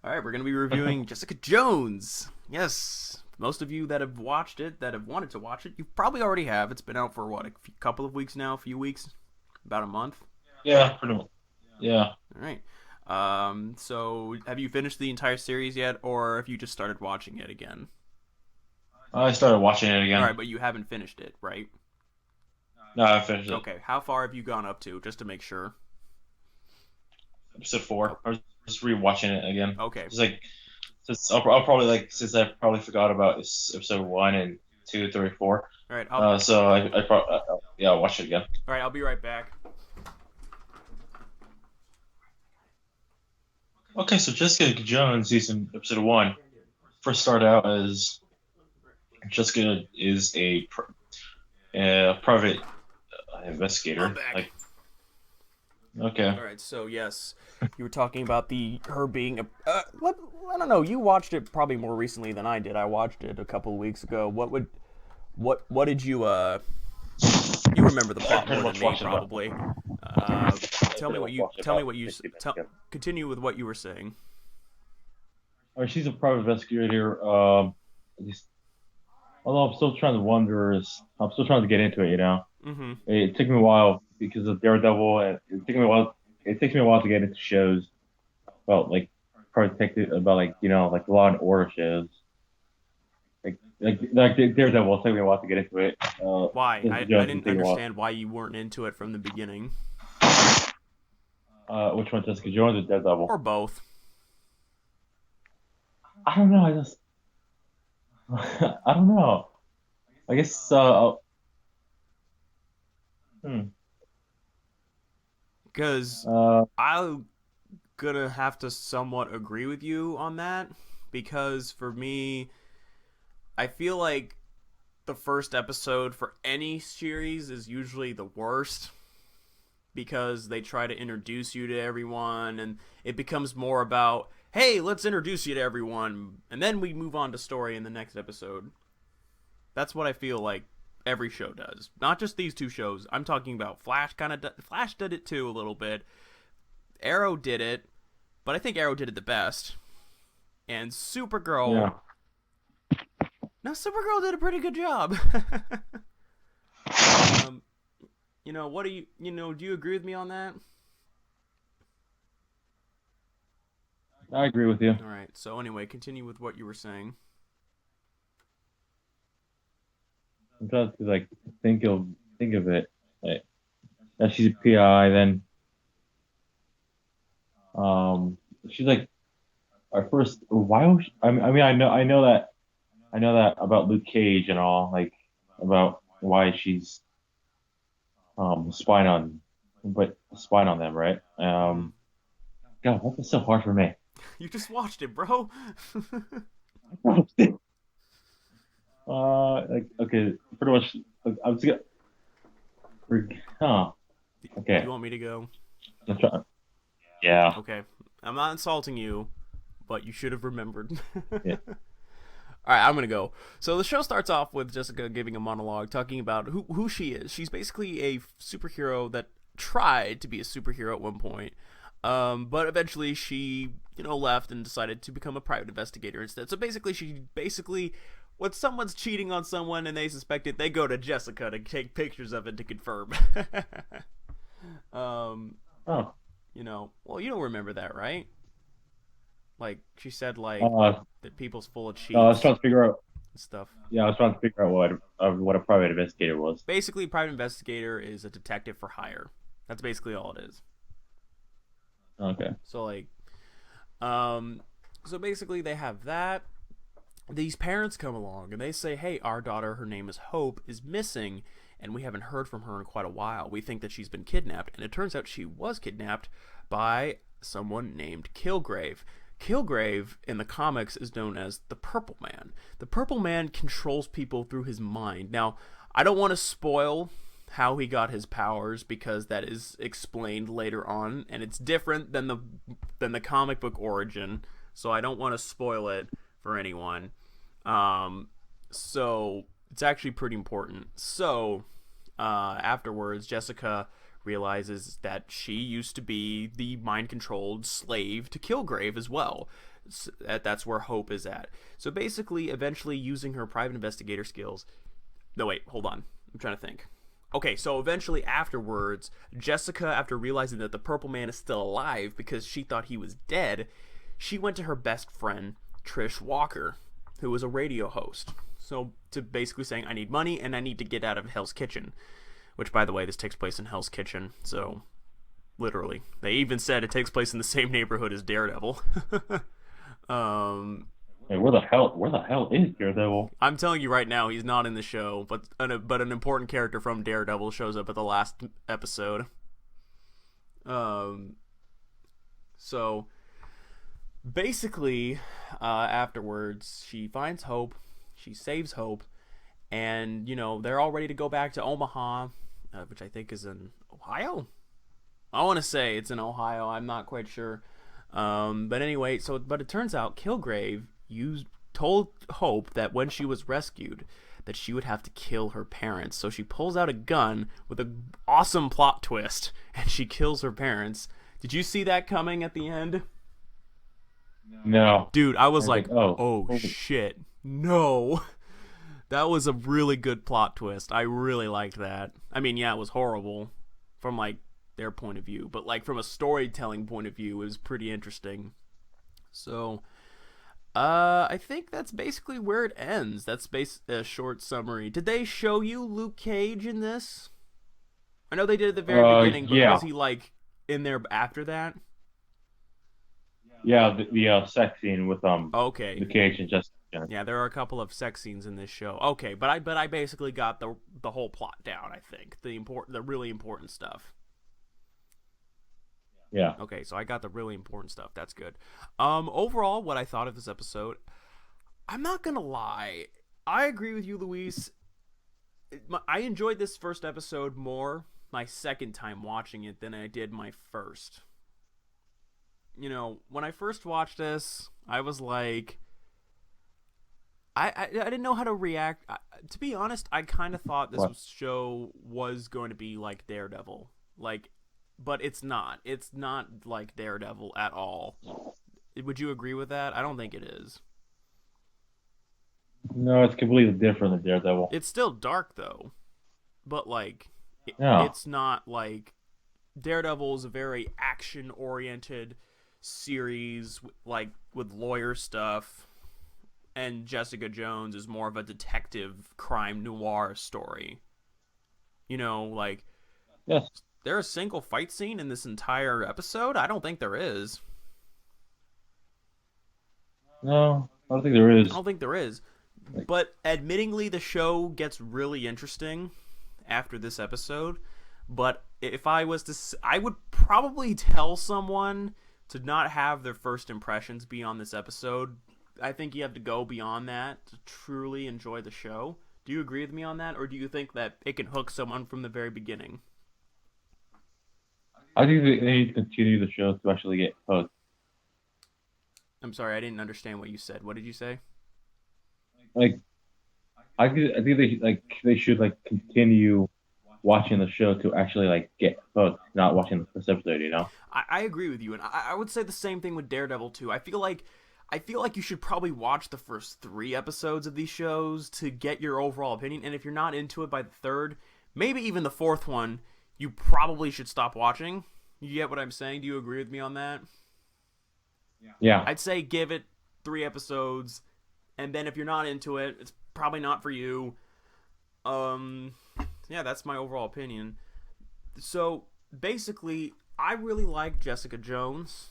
all right, we're going to be reviewing Jessica Jones. Yes, most of you that have watched it, that have wanted to watch it, you probably already have. It's been out for, a couple of weeks now, a few weeks? About a month? Yeah, pretty much. Yeah. All right. So have you finished the entire series yet, or have you just started watching it again? I started watching it again. All right, but you haven't finished it, right? No, I finished it. Okay, how far have you gone up to, just to make sure? Episode 4. I was just rewatching it again. Okay. I'll probably since I probably forgot about episode 1 and 2, 3, 4. All right. So I probably I'll watch it again. All right, I'll be right back. Okay, so Jessica Jones season episode 1 first started out as Jessica is a private investigator. I'm back. Okay. All right, so yes, you were talking about her being a. I don't know. You watched it probably more recently than I did. I watched it a couple of weeks ago. What did you You remember the plot more than me, probably. Continue with what you were saying. She's a private investigator. Although I'm still trying to get into it. Mm-hmm. It took me a while because of Daredevil, and it takes me a while to get into shows about private detective, about Law and Order shows. Like Daredevil, it took me a while to get into it. Why? I didn't understand why you weren't into it from the beginning. Which one, Jessica Jones or Daredevil? or both. I don't know. I just I don't know. I guess hmm. Because Uh, I'm gonna have to somewhat agree with you on that. Because for me, I feel like the first episode for any series is usually the worst because they try to introduce you to everyone and it becomes more about, hey, let's introduce you to everyone and then we move on to story in the next episode. That's what I feel like every show does. Not just these two shows. I'm talking about Flash. Flash did it too a little bit. Arrow did it, but I think Arrow did it the best. And Supergirl, yeah. now Supergirl did a pretty good job. um, what do do you agree with me on that? I agree with you. All right. So anyway, continue with what you were saying. I'm trying to like think of it. Like, that she's a PI, then um, she's like our first. Why was she, I mean, I know that about Luke Cage and all, like about why she's spying on, but spying on them, right? Hmm. God, that was so hard for me. You just watched it, bro. Like okay, pretty much. Like, I'm just huh. Do you Okay, want me to go? I'm trying. Yeah, Okay. I'm not insulting you, but you should have remembered. yeah. All right, I'm gonna go. So the show starts off with Jessica giving a monologue talking about who she is. She's basically a superhero that tried to be a superhero at one point, but eventually she left and decided to become a private investigator instead. So basically when someone's cheating on someone and they suspect it, they go to Jessica to take pictures of it to confirm. um, Oh, well, you don't remember that, right? Like she said, like uh, that people's full of I was cheats trying to figure out. and stuff. Yeah, I was trying to figure out what a private investigator was. Basically, private investigator is a detective for hire. That's basically all it is. Okay. So like, um, so basically they have that. These parents come along and they say, "Hey, our daughter, her name is Hope, is missing, and we haven't heard from her in quite a while. We think that she's been kidnapped." And it turns out she was kidnapped by someone named Kilgrave. Kilgrave in the comics is known as the Purple Man. The Purple Man controls people through his mind. Now, I don't want to spoil how he got his powers because that is explained later on and it's different than the comic book origin. So I don't want to spoil it for anyone. So it's actually pretty important. So afterwards, Jessica realizes that she used to be the mind-controlled slave to Kilgrave as well. So that's where Hope is at. So basically, eventually using her private investigator skills. No, wait, hold on. I'm trying to think. Okay, so eventually afterwards, Jessica, after realizing that the Purple Man is still alive because she thought he was dead, she went to her best friend, Trish Walker, who was a radio host. So to basically saying, I need money and I need to get out of Hell's Kitchen. Which, by the way, this takes place in Hell's Kitchen. So, literally. They even said it takes place in the same neighborhood as Daredevil. Hey, where the hell is Daredevil? I'm telling you right now, he's not in the show, but an important character from Daredevil shows up at the last episode. So basically, afterwards, she finds Hope, she saves Hope, and they're all ready to go back to Omaha, which I think is in Ohio. I want to say it's in Ohio. I'm not quite sure. But anyway, but it turns out Kilgrave told Hope that when she was rescued, that she would have to kill her parents. So she pulls out a gun with an awesome plot twist, and she kills her parents. Did you see that coming at the end? No. Dude, I was like, oh, oh shit, no. That was a really good plot twist. I really liked that. I mean, yeah, it was horrible from like their point of view, but like from a storytelling point of view, it was pretty interesting. So, I think that's basically where it ends. That's a short summary. Did they show you Luke Cage in this? I know they did at the very beginning, but yeah. was he like in there after that? Yeah, the sex scene with Okay. Luke Cage and Jessica Jones. Yeah, there are a couple of sex scenes in this show. Okay, but I basically got the whole plot down, I think. The really important stuff. Yeah. Okay, so I got the really important stuff. That's good. Overall, what I thought of this episode, I'm not gonna lie. I agree with you, Luis. I enjoyed this first episode more my second time watching it than I did my first. When I first watched this, I was like, I didn't know how to react. To be honest, I kind of thought this What? show was going to be like Daredevil, but it's not. It's not like Daredevil at all. Would you agree with that? I don't think it is. No, it's completely different than Daredevil. It's still dark though, but Yeah. it's not like Daredevil is a very action oriented series, with lawyer stuff, and Jessica Jones is more of a detective crime noir story. Yes. There's a single fight scene in this entire episode? I don't think there is. No, I don't think there I is. don't think there is. But admittingly, the show gets really interesting after this episode. But if I was to, I would probably tell someone to not have their first impressions be on this episode. I think you have to go beyond that to truly enjoy the show. Do you agree with me on that, or do you think that it can hook someone from the very beginning? I think they need to continue the show to actually get hooked. I'm sorry, I didn't understand what you said. What did you say? Like, I think they should continue watching the show to actually get hooked, not watching the first episode. I agree with you, and I would say the same thing with Daredevil too. I feel like you should probably watch the first 3 episodes of these shows to get your overall opinion, and if you're not into it by the third, maybe even the 4th one, you probably should stop watching. You get what I'm saying? Do you agree with me on that? Yeah. I'd say give it 3 episodes, and then if you're not into it, it's probably not for you. Yeah, that's my overall opinion. So basically, I really like Jessica Jones.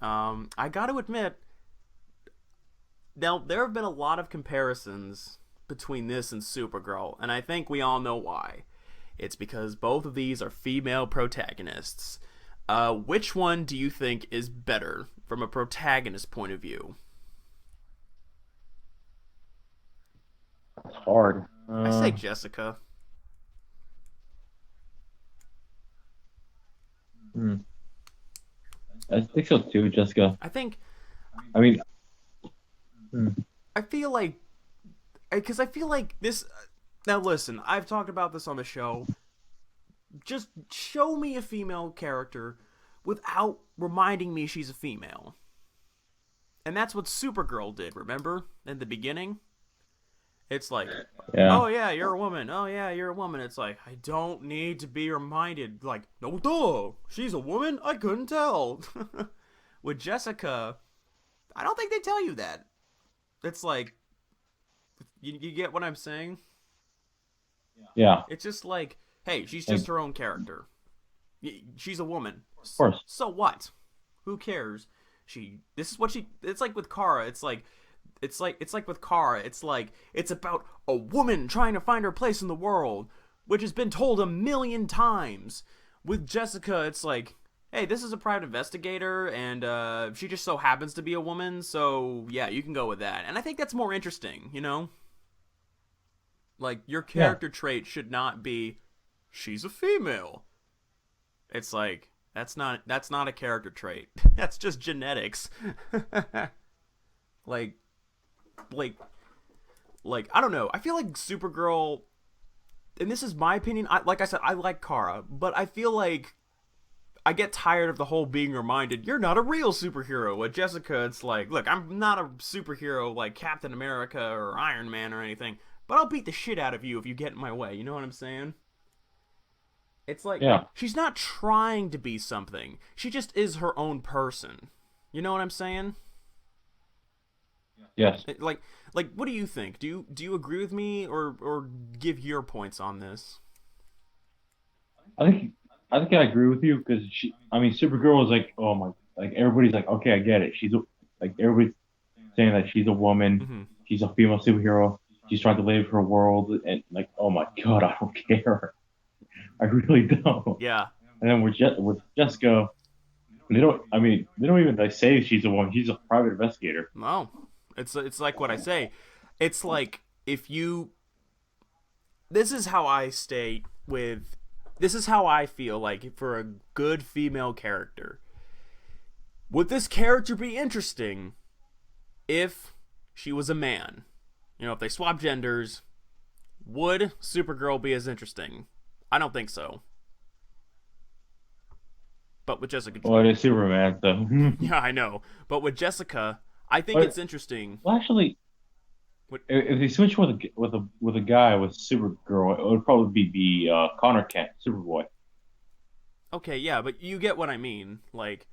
I got to admit, now there have been a lot of comparisons between this and Supergirl, and I think we all know why. It's because both of these are female protagonists. Which one do you think is better from a protagonist point of view? It's hard. I say Jessica. I think so too, Jessica. I think I mean, I feel like because I feel like this. Now listen, I've talked about this on the show. Just show me a female character without reminding me she's a female. And that's what Supergirl did, remember? In the beginning? It's like, yeah. oh yeah, you're a woman. Oh yeah, you're a woman. It's like, I don't need to be reminded. Like, no duh, she's a woman? I couldn't tell. With Jessica, I don't think they tell you that. It's like, you get what I'm saying? Yeah. It's just like, hey, she's just her own character. She's a woman. Of course. So what? Who cares? This is what she. It's like with Kara. It's like with Kara. It's about a woman trying to find her place in the world, which has been told 1,000,000 times. With Jessica, it's like, hey, this is a private investigator, and she just so happens to be a woman. So yeah, you can go with that. And I think that's more interesting. Like, your character trait should not be, she's a female. It's like, that's not a character trait. That's just genetics. like, I don't know. I feel like Supergirl, and this is my opinion, like I said, I like Kara, but I feel like I get tired of the whole being reminded, you're not a real superhero. With Jessica, it's like, look, I'm not a superhero like Captain America or Iron Man or anything, but I'll beat the shit out of you if you get in my way. You know what I'm saying? It's like, she's not trying to be something. She just is her own person. You know what I'm saying? Yes. Like, what do you think? Do you agree with me, or give your points on this? I I think I agree with you because I mean, Supergirl was like, oh my, like everybody's like, okay, I get it. Like everybody's saying that she's a woman, Hmm. she's a female superhero, she's trying to live her world, and like, oh my God, I don't care. I really don't. Yeah. And then with Jessica, they don't even like say she's a woman. She's a private investigator. No. It's like what I say. It's like if you this is how I stay with this is how I feel like for a good female character. Would this character be interesting if she was a man? You know, if they swap genders, would Supergirl be as interesting? I don't think so. But with Jessica, Well, it is Superman, so. yeah, I know. But with Jessica, I think it's But interesting. well, actually, What, if they switch with a guy with Supergirl, it would probably be Connor Kent, Superboy. okay, yeah, but you get what I mean. Like,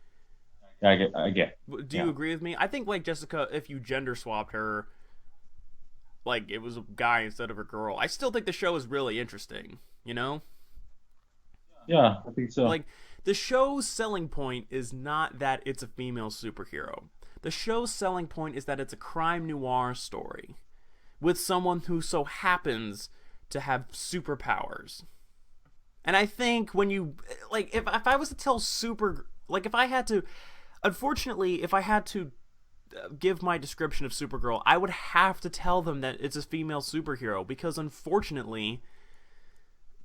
Yeah, I get. do you Yeah, agree with me? I think like Jessica, if you gender swapped her, like it was a guy instead of a girl, I still think the show is really interesting. You know, yeah, I think so. like the show's selling point is not that it's a female superhero. The show's selling point is that it's a crime noir story with someone who so happens to have superpowers. And I think when you like if I was to tell super like if I had to unfortunately if I had to give my description of Supergirl, I would have to tell them that it's a female superhero because unfortunately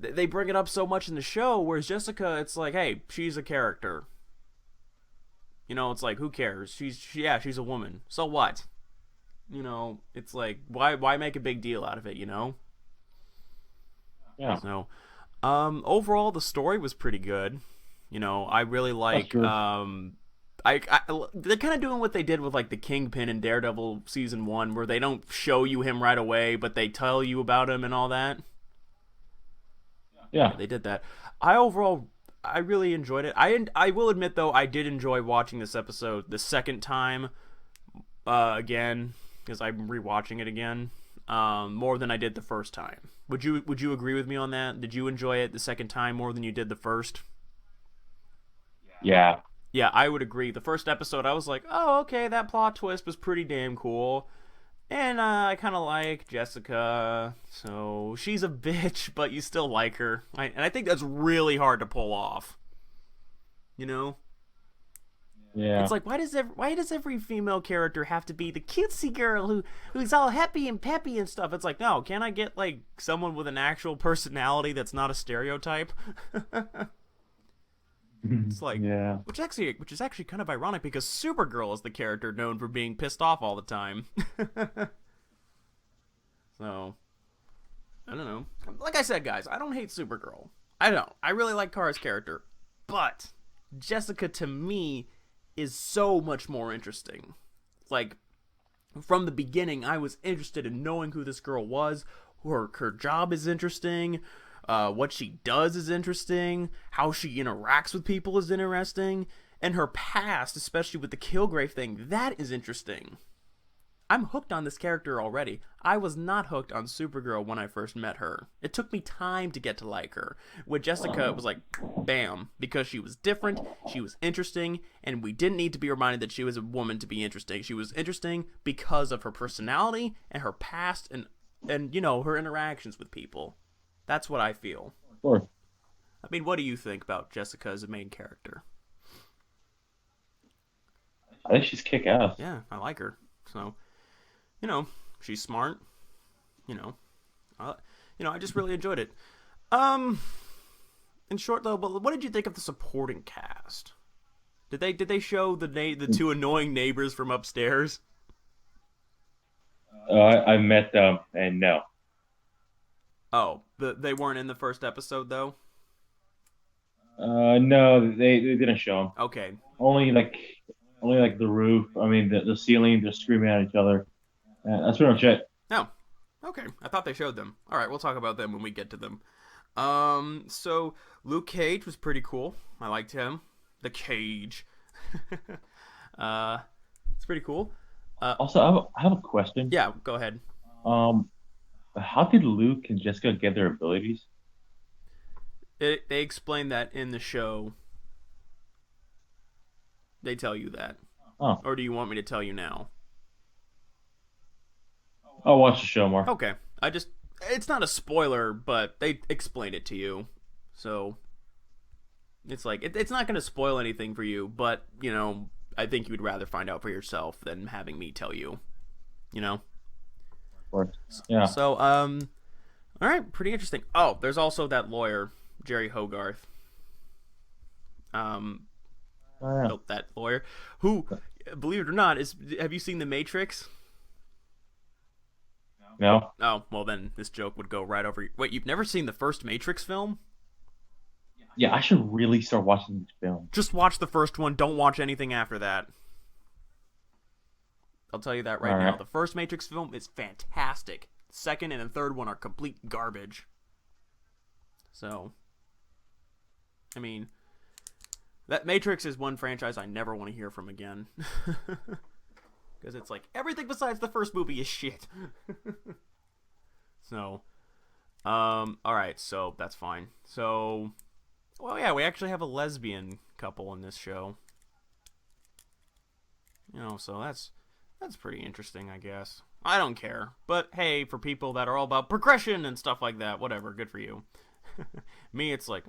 they bring it up so much in the show whereas Jessica it's like, "Hey, she's a character." You know, it's like who cares? She's a woman. So what? You know, it's like why make a big deal out of it, you know? Yeah, So, overall the story was pretty good. You know, I really that's like true. they're kind of doing what they did with like the Kingpin in Daredevil season 1 where they don't show you him right away, but they tell you about him and all that. Yeah, Yeah, they did that. I really enjoyed it. I will admit though I did enjoy watching this episode the second time again because I'm rewatching it again more than I did the first time. Would you agree with me on that? Did you enjoy it the second time more than you did the first? yeah. Yeah, I would agree. The first episode, I was like, oh, okay, that plot twist was pretty damn cool. And I kind of like Jessica, so she's a bitch, but you still like her. And I think that's really hard to pull off. You know, it's Yeah. like why does every female character have to be the cutesy girl who's all happy and peppy and stuff? It's like no, can I get like someone with an actual personality that's not a stereotype? It's like Yeah. which is actually kind of ironic because Supergirl is the character known for being pissed off all the time. So I don't know. Like I said, guys, I don't hate Supergirl. I don't. I really like Kara's character, but Jessica to me is so much more interesting. Like from the beginning, I was interested in knowing who this girl was. Her job is interesting. What she does is interesting. How she interacts with people is interesting. And her past, especially with the Kilgrave thing, that is interesting. I'm hooked on this character already. I was not hooked on Supergirl when I first met her. It took me time to get to like her. With Jessica, it was like, bam, because she was different, she was interesting, and we didn't need to be reminded that she was a woman to be interesting. She was interesting because of her personality and her past and you know, her interactions with people. That's what I feel. Of course. I mean, what do you think about Jessica as a main character? I think she's kick ass. Yeah, I like her. So, you know, she's smart. You know, uh, I just really enjoyed it. Um, in short though, but what did you think of the supporting cast? Did they show the two annoying neighbors from upstairs? I met them, and no. Oh, they weren't in the first episode though. No, they didn't show them. Okay, Only like only like the roof. I mean, the ceiling. They're screaming at each other. That's pretty much it. no, okay. I thought they showed them. All right, we'll talk about them when we get to them. So Luke Cage was pretty cool. I liked him. The Cage. uh, it's pretty cool. Also, I have a question. Yeah, go ahead. Um, how did Luke and Jessica get their abilities? They explain that in the show. They tell you that. Oh, Or do you want me to tell you now? I'll watch the show more. Okay. It's not a spoiler, but they explained it to you. So it's like it's not going to spoil anything for you, but, I think you would rather find out for yourself than having me tell you, Of course. Yeah. So, all right, pretty interesting. Oh, there's also that lawyer, Jerry Hogarth. Oh, yeah. That lawyer who, believe it or not, have you seen The Matrix? No. Oh, well then this joke would go right over. Wait, you've never seen the first Matrix film? Yeah, I should really start watching this film. Just watch the first one. Don't watch anything after that. I'll tell you that right now. The first Matrix film is fantastic. Second and the third one are complete garbage. So, I mean, that Matrix is one franchise I never want to hear from again. Because it's like, everything besides the first movie is shit. So, alright, so that's fine. So, well, yeah, we actually have a lesbian couple in this show. So that's pretty interesting, I guess. I don't care. But, hey, for people that are all about progression and stuff like that, whatever, good for you. Me, it's like,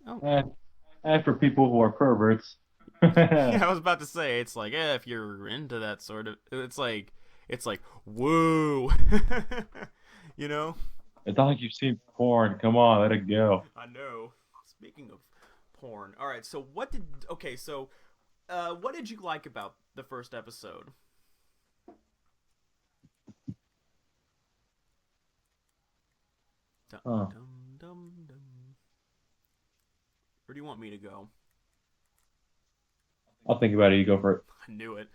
oh. And for people who are perverts. Yeah, I was about to say, it's like, if you're into that sort of, it's like, whoa. It's not like you've seen porn. Come on, let it go. I know. Speaking of porn, all right. So what did you like about the first episode? Dum, Huh. dum, dum, dum. Where do you want me to go? I'll think about it. You go for it. I knew it.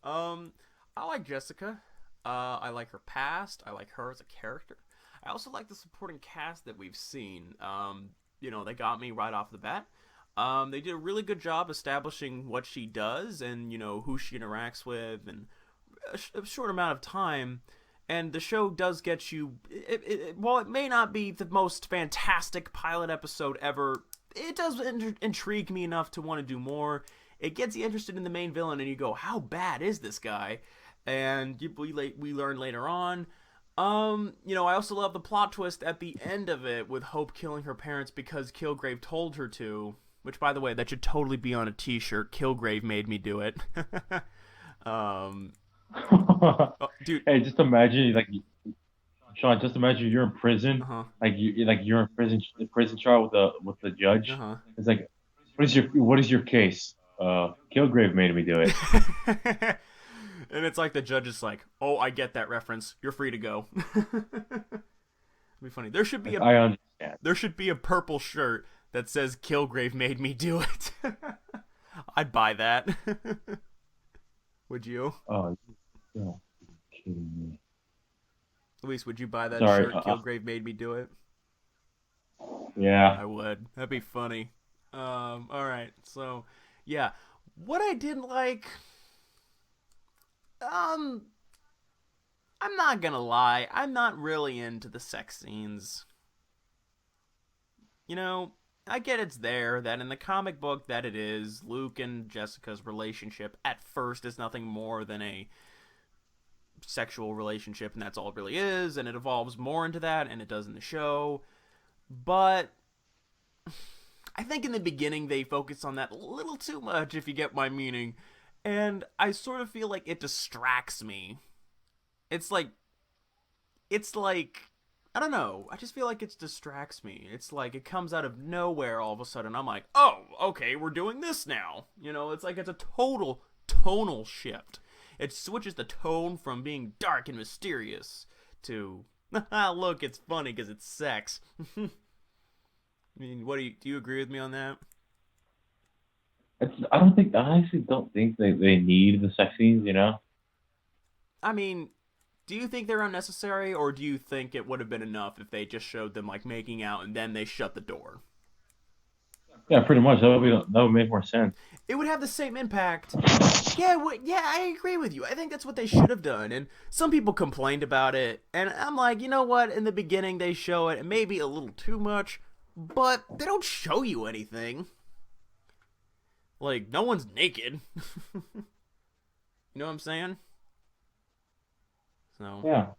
I like Jessica. I like her past. I like her as a character. I also like the supporting cast that we've seen. They got me right off the bat. They did a really good job establishing what she does and, who she interacts with in a short amount of time. And the show does get you... while it may not be the most fantastic pilot episode ever, it does intrigue me enough to want to do more. It gets you interested in the main villain, and you go, how bad is this guy? And we learn later on. I also love the plot twist at the end of it with Hope killing her parents because Kilgrave told her to. Which, by the way, that should totally be on a t-shirt. Kilgrave made me do it. Dude. Hey, just imagine, Sean. Just imagine you're in prison, Uh-huh. you're in prison trial with the judge. Uh-huh. It's like, what is your case? Kilgrave made me do it. And it's like the judge is like, oh, I get that reference. You're free to go. It'd be funny. I understand. There should be a purple shirt that says Kilgrave made me do it. I'd buy that. Would you? Oh, you're kidding me. Luis, would you buy that Sorry, shirt? Kilgrave made me do it. Yeah. I would. That'd be funny. All right. So, yeah. What I didn't like. I'm not gonna lie. I'm not really into the sex scenes. I get it's there, that in the comic book that it is, Luke and Jessica's relationship at first is nothing more than a sexual relationship, and that's all it really is, and it evolves more into that, and it does in the show. But I think in the beginning they focus on that a little too much, if you get my meaning. And I sort of feel like it distracts me. It's like, I don't know. I just feel like it distracts me. It's like it comes out of nowhere all of a sudden. I'm like, oh, okay, we're doing this now. It's like it's a total tonal shift. It switches the tone from being dark and mysterious to, look, it's funny because it's sex. I mean, do you agree with me on that? I honestly don't think they need the sex scenes, I mean, do you think they're unnecessary, or do you think it would have been enough if they just showed them making out and then they shut the door? Yeah, pretty much. That would make more sense. It would have the same impact. Yeah, I agree with you. I think that's what they should have done. And some people complained about it, and I'm like, you know what? In the beginning, they show it, and maybe a little too much, but they don't show you anything. Like, no one's naked. You know what I'm saying? So, Yeah.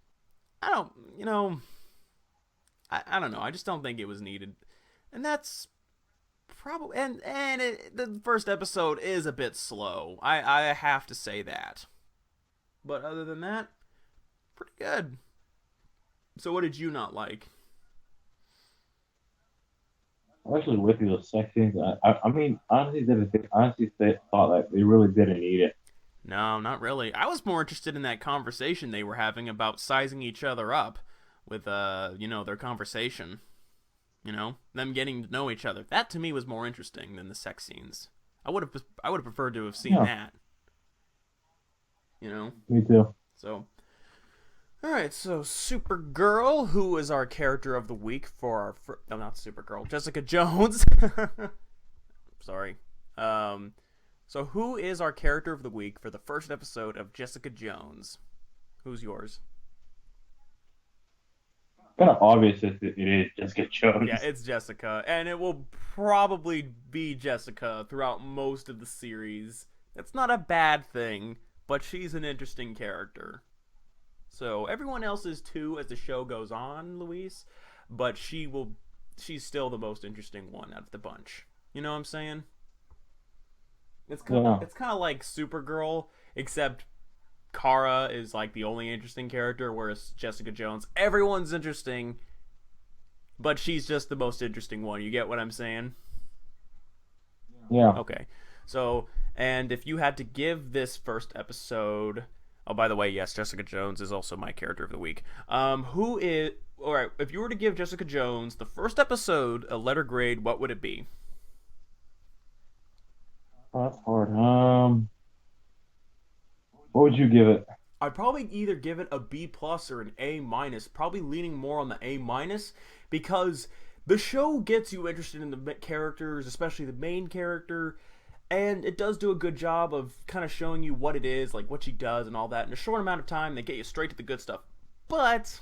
I don't, you know, I don't know. I just don't think it was needed. And that's probably, the first episode is a bit slow. I have to say that. But other than that, pretty good. So what did you not like? I'm actually with you. The sex scenes. I mean, thought that they really didn't need it. No, not really. I was more interested in that conversation they were having about sizing each other up with, their conversation. Them getting to know each other. That to me was more interesting than the sex scenes. I would have preferred to have seen Yeah, that. You know. me too. So, all right. So Supergirl, who is our character of the week for our no, not Supergirl, Jessica Jones. Sorry. So who is our character of the week for the first episode of Jessica Jones? Who's yours? Kind of obvious that it is Jessica Yeah, Jones. it's Jessica, and it will probably be Jessica throughout most of the series. It's not a bad thing, but she's an interesting character. So everyone else is too as the show goes on, Luis, but she's still the most interesting one out of the bunch. You know what I'm saying? Yeah, It's kind of like Supergirl, except Kara is like the only interesting character, whereas Jessica Jones, everyone's interesting, but she's just the most interesting one. You get what I'm saying? yeah. Okay. So, and if you had to give this first episode, oh, by the way, yes, Jessica Jones is also my character of the week. Who is all right? If you were to give Jessica Jones the first episode a letter grade, what would it be? Oh, that's hard. What would you give it? I'd probably either give it a B plus or an A minus. Probably leaning more on the A minus because the show gets you interested in the characters, especially the main character, and it does do a good job of kind of showing you what it is, like what she does and all that. In a short amount of time, they get you straight to the good stuff. But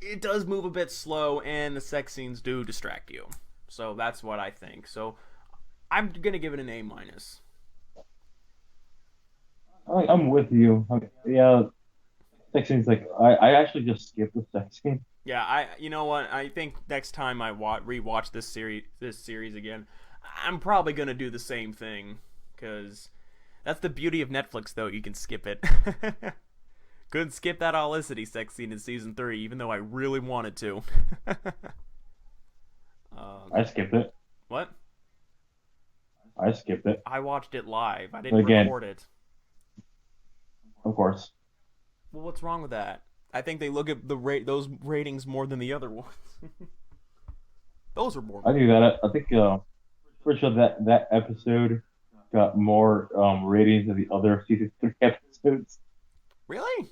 it does move a bit slow, and the sex scenes do distract you. So that's what I think. So I'm gonna give it an A minus. I'm with you. Yeah, sex scenes like I actually just skipped the sex scene. Yeah, you know what? I think next time I rewatch this series again, I'm probably gonna do the same thing because that's the beauty of Netflix, though. You can skip it. Couldn't skip that Olicity sex scene in season 3, even though I really wanted to. I um, skipped it. what? I skipped it. I watched it live. I But didn't again, record it. of course, Well, what's wrong with that? I think they look at those ratings more than the other ones. Those are more. I knew that. I think pretty sure that episode got more ratings than the other season 3 episodes. Really?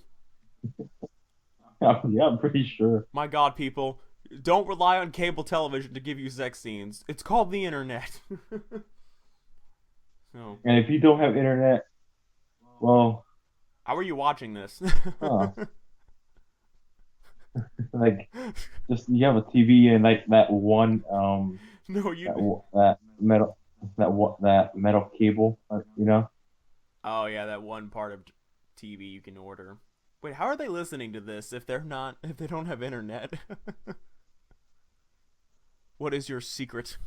Yeah, I'm pretty sure. My God, people, don't rely on cable television to give you sex scenes. It's called the internet. So, And if you don't have internet, well, how are you watching this? huh, like just you have a TV and like that one No, that metal that metal cable, you know. Oh yeah, that one part of TV you can order. Wait, how are they listening to this if they don't have internet? What is your secret?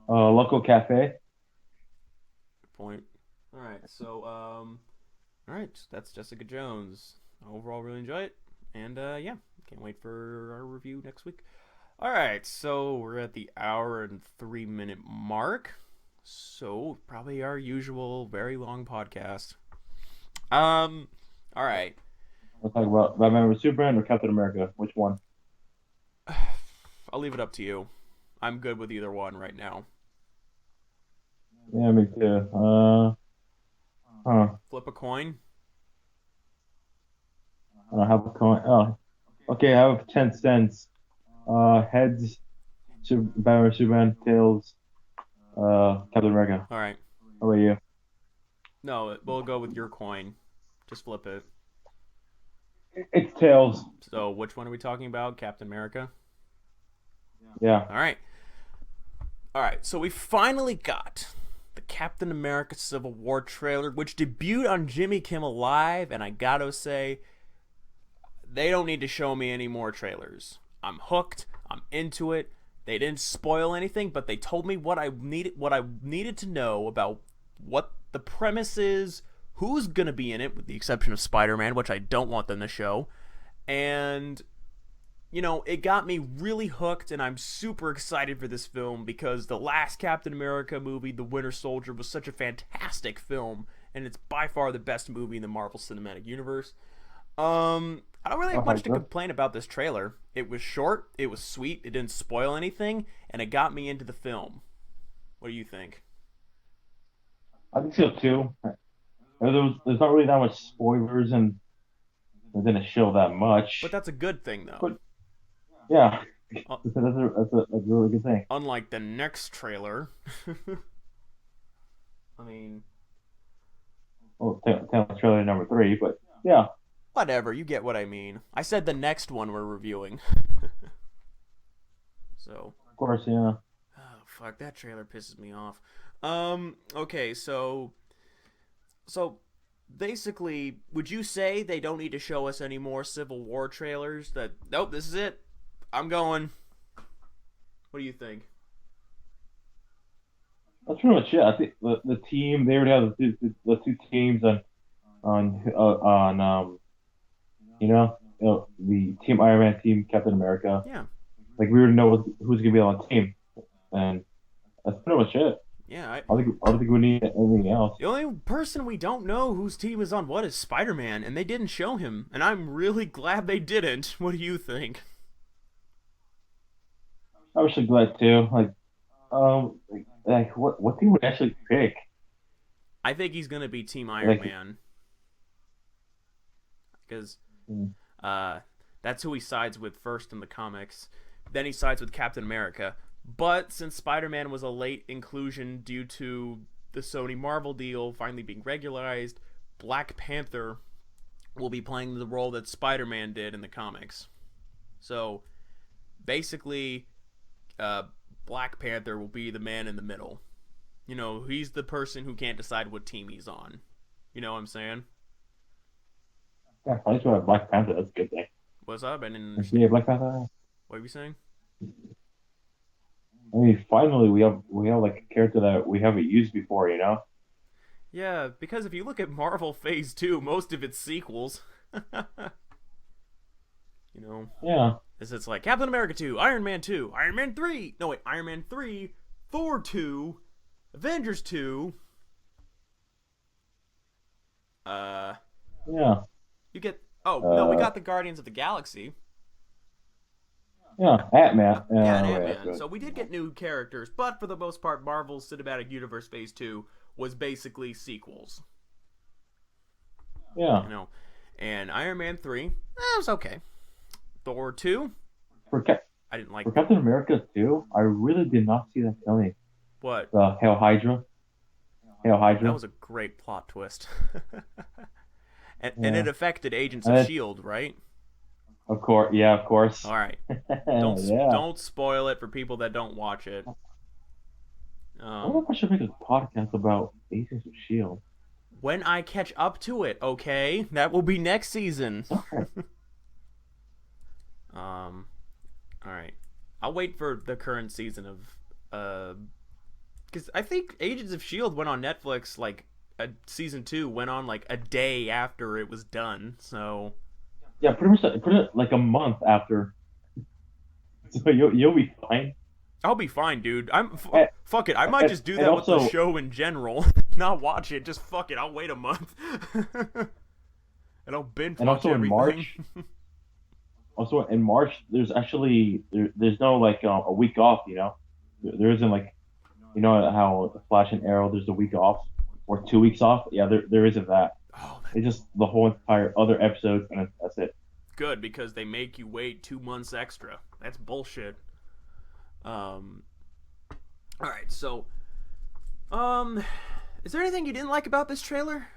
Local cafe. Good point. All right, so all right, that's Jessica Jones. Overall, really enjoy it, and yeah, can't wait for our review next week. All right, so we're at the hour and 3 minute mark, so probably our usual very long podcast. All right, Let's talk about Batman vs Superman or Captain America. Which one? I'll leave it up to you. I'm good with either one right now. Yeah, me too. Huh. Flip a coin. I don't have a coin. Oh, okay. I have 10 cents. Heads, Batman vs Superman. Tails, Captain America. All right. How about you? No, we'll go with your coin. Just flip it. It's tails. So, which one are we talking about? Captain America? Yeah. All right. So we finally got the Captain America Civil War trailer, which debuted on Jimmy Kimmel Live, and I gotta say, they don't need to show me any more trailers. I'm hooked. I'm into it. They didn't spoil anything, but they told me what I needed to know about what the premise is, who's gonna be in it, with the exception of Spider-Man, which I don't want them to show, and it got me really hooked, and I'm super excited for this film because the last Captain America movie, The Winter Soldier, was such a fantastic film, and it's by far the best movie in the Marvel Cinematic Universe. I don't really have much to complain about this trailer. It was short, it was sweet, it didn't spoil anything, and it got me into the film. What do you think? I think so too. There's not really that much spoilers, and it didn't show that much. But that's a good thing, though. But yeah, that's a really good thing. Unlike the next trailer. I mean, Well, trailer number 3, but yeah. Whatever, you get what I mean. I said the next one we're reviewing. So. Of course, yeah. Oh, fuck, that trailer pisses me off. Okay, so basically, would you say they don't need to show us any more Civil War trailers? That, nope, this is it. I'm going. What do you think? That's pretty much it. I think the team, they already have the two teams on the Team Iron Man, Team Captain America. Yeah. Like, we already know who's gonna be on the team, and that's pretty much it. Yeah, I don't think we need anything else. the only person we don't know whose team is on what is Spider-Man, and they didn't show him, and I'm really glad they didn't. What do you think? I'm actually glad too. What team would actually pick? I think he's gonna be Team Iron Man, because that's who he sides with first in the comics. Then he sides with Captain America. But since Spider-Man was a late inclusion due to the Sony Marvel deal finally being regularized, Black Panther will be playing the role that Spider-Man did in the comics. So basically, Black Panther will be the man in the middle. He's the person who can't decide what team he's on. You know what I'm saying? Yeah, at least we have Black Panther. That's a good thing. What's up? I didn't Yeah, understand. Black Panther. What are you saying? I mean, finally we have like a character that we haven't used before. Yeah, because if you look at Marvel Phase 2, most of it's sequels. Yeah. It's like Captain America 2, Iron Man 2, Iron Man 3. No, wait, Iron Man 3, Thor 2, Avengers 2. Yeah. You get... Oh, no, we got the Guardians of the Galaxy. Yeah, Ant-Man. Yeah, and Right, Ant-Man. So we did get new characters, but for the most part, Marvel's Cinematic Universe Phase 2 was basically sequels. Yeah. And Iron Man 3, it was okay. Thor 2, I didn't like. For Captain America 2, I really did not see that coming. What? The Hail Hydra. That was a great plot twist. and it affected Agents of S.H.I.E.L.D., right? Of course, yeah, of course. All right. Don't spoil it for people that don't watch it. I wonder if I should make a podcast about Agents of S.H.I.E.L.D. When I catch up to it, okay? That will be next season. All right. I'll wait for the current season of because I think Agents of S.H.I.E.L.D. went on Netflix like season 2 went on like a day after it was done. So yeah, pretty much like a month after. So you'll be fine. I'll be fine, dude. Fuck it. I might just do that with the show in general. Not watch it. Just fuck it. I'll wait a month. And I'll binge watch everything. Also in March, there's actually there's no like a week off. There isn't like how the Flash and Arrow there's a week off or 2 weeks off. Yeah, there isn't that. Oh, it's just the whole entire other episodes and that's it. Good, because they make you wait 2 months extra. That's bullshit. All right, so is there anything you didn't like about this trailer?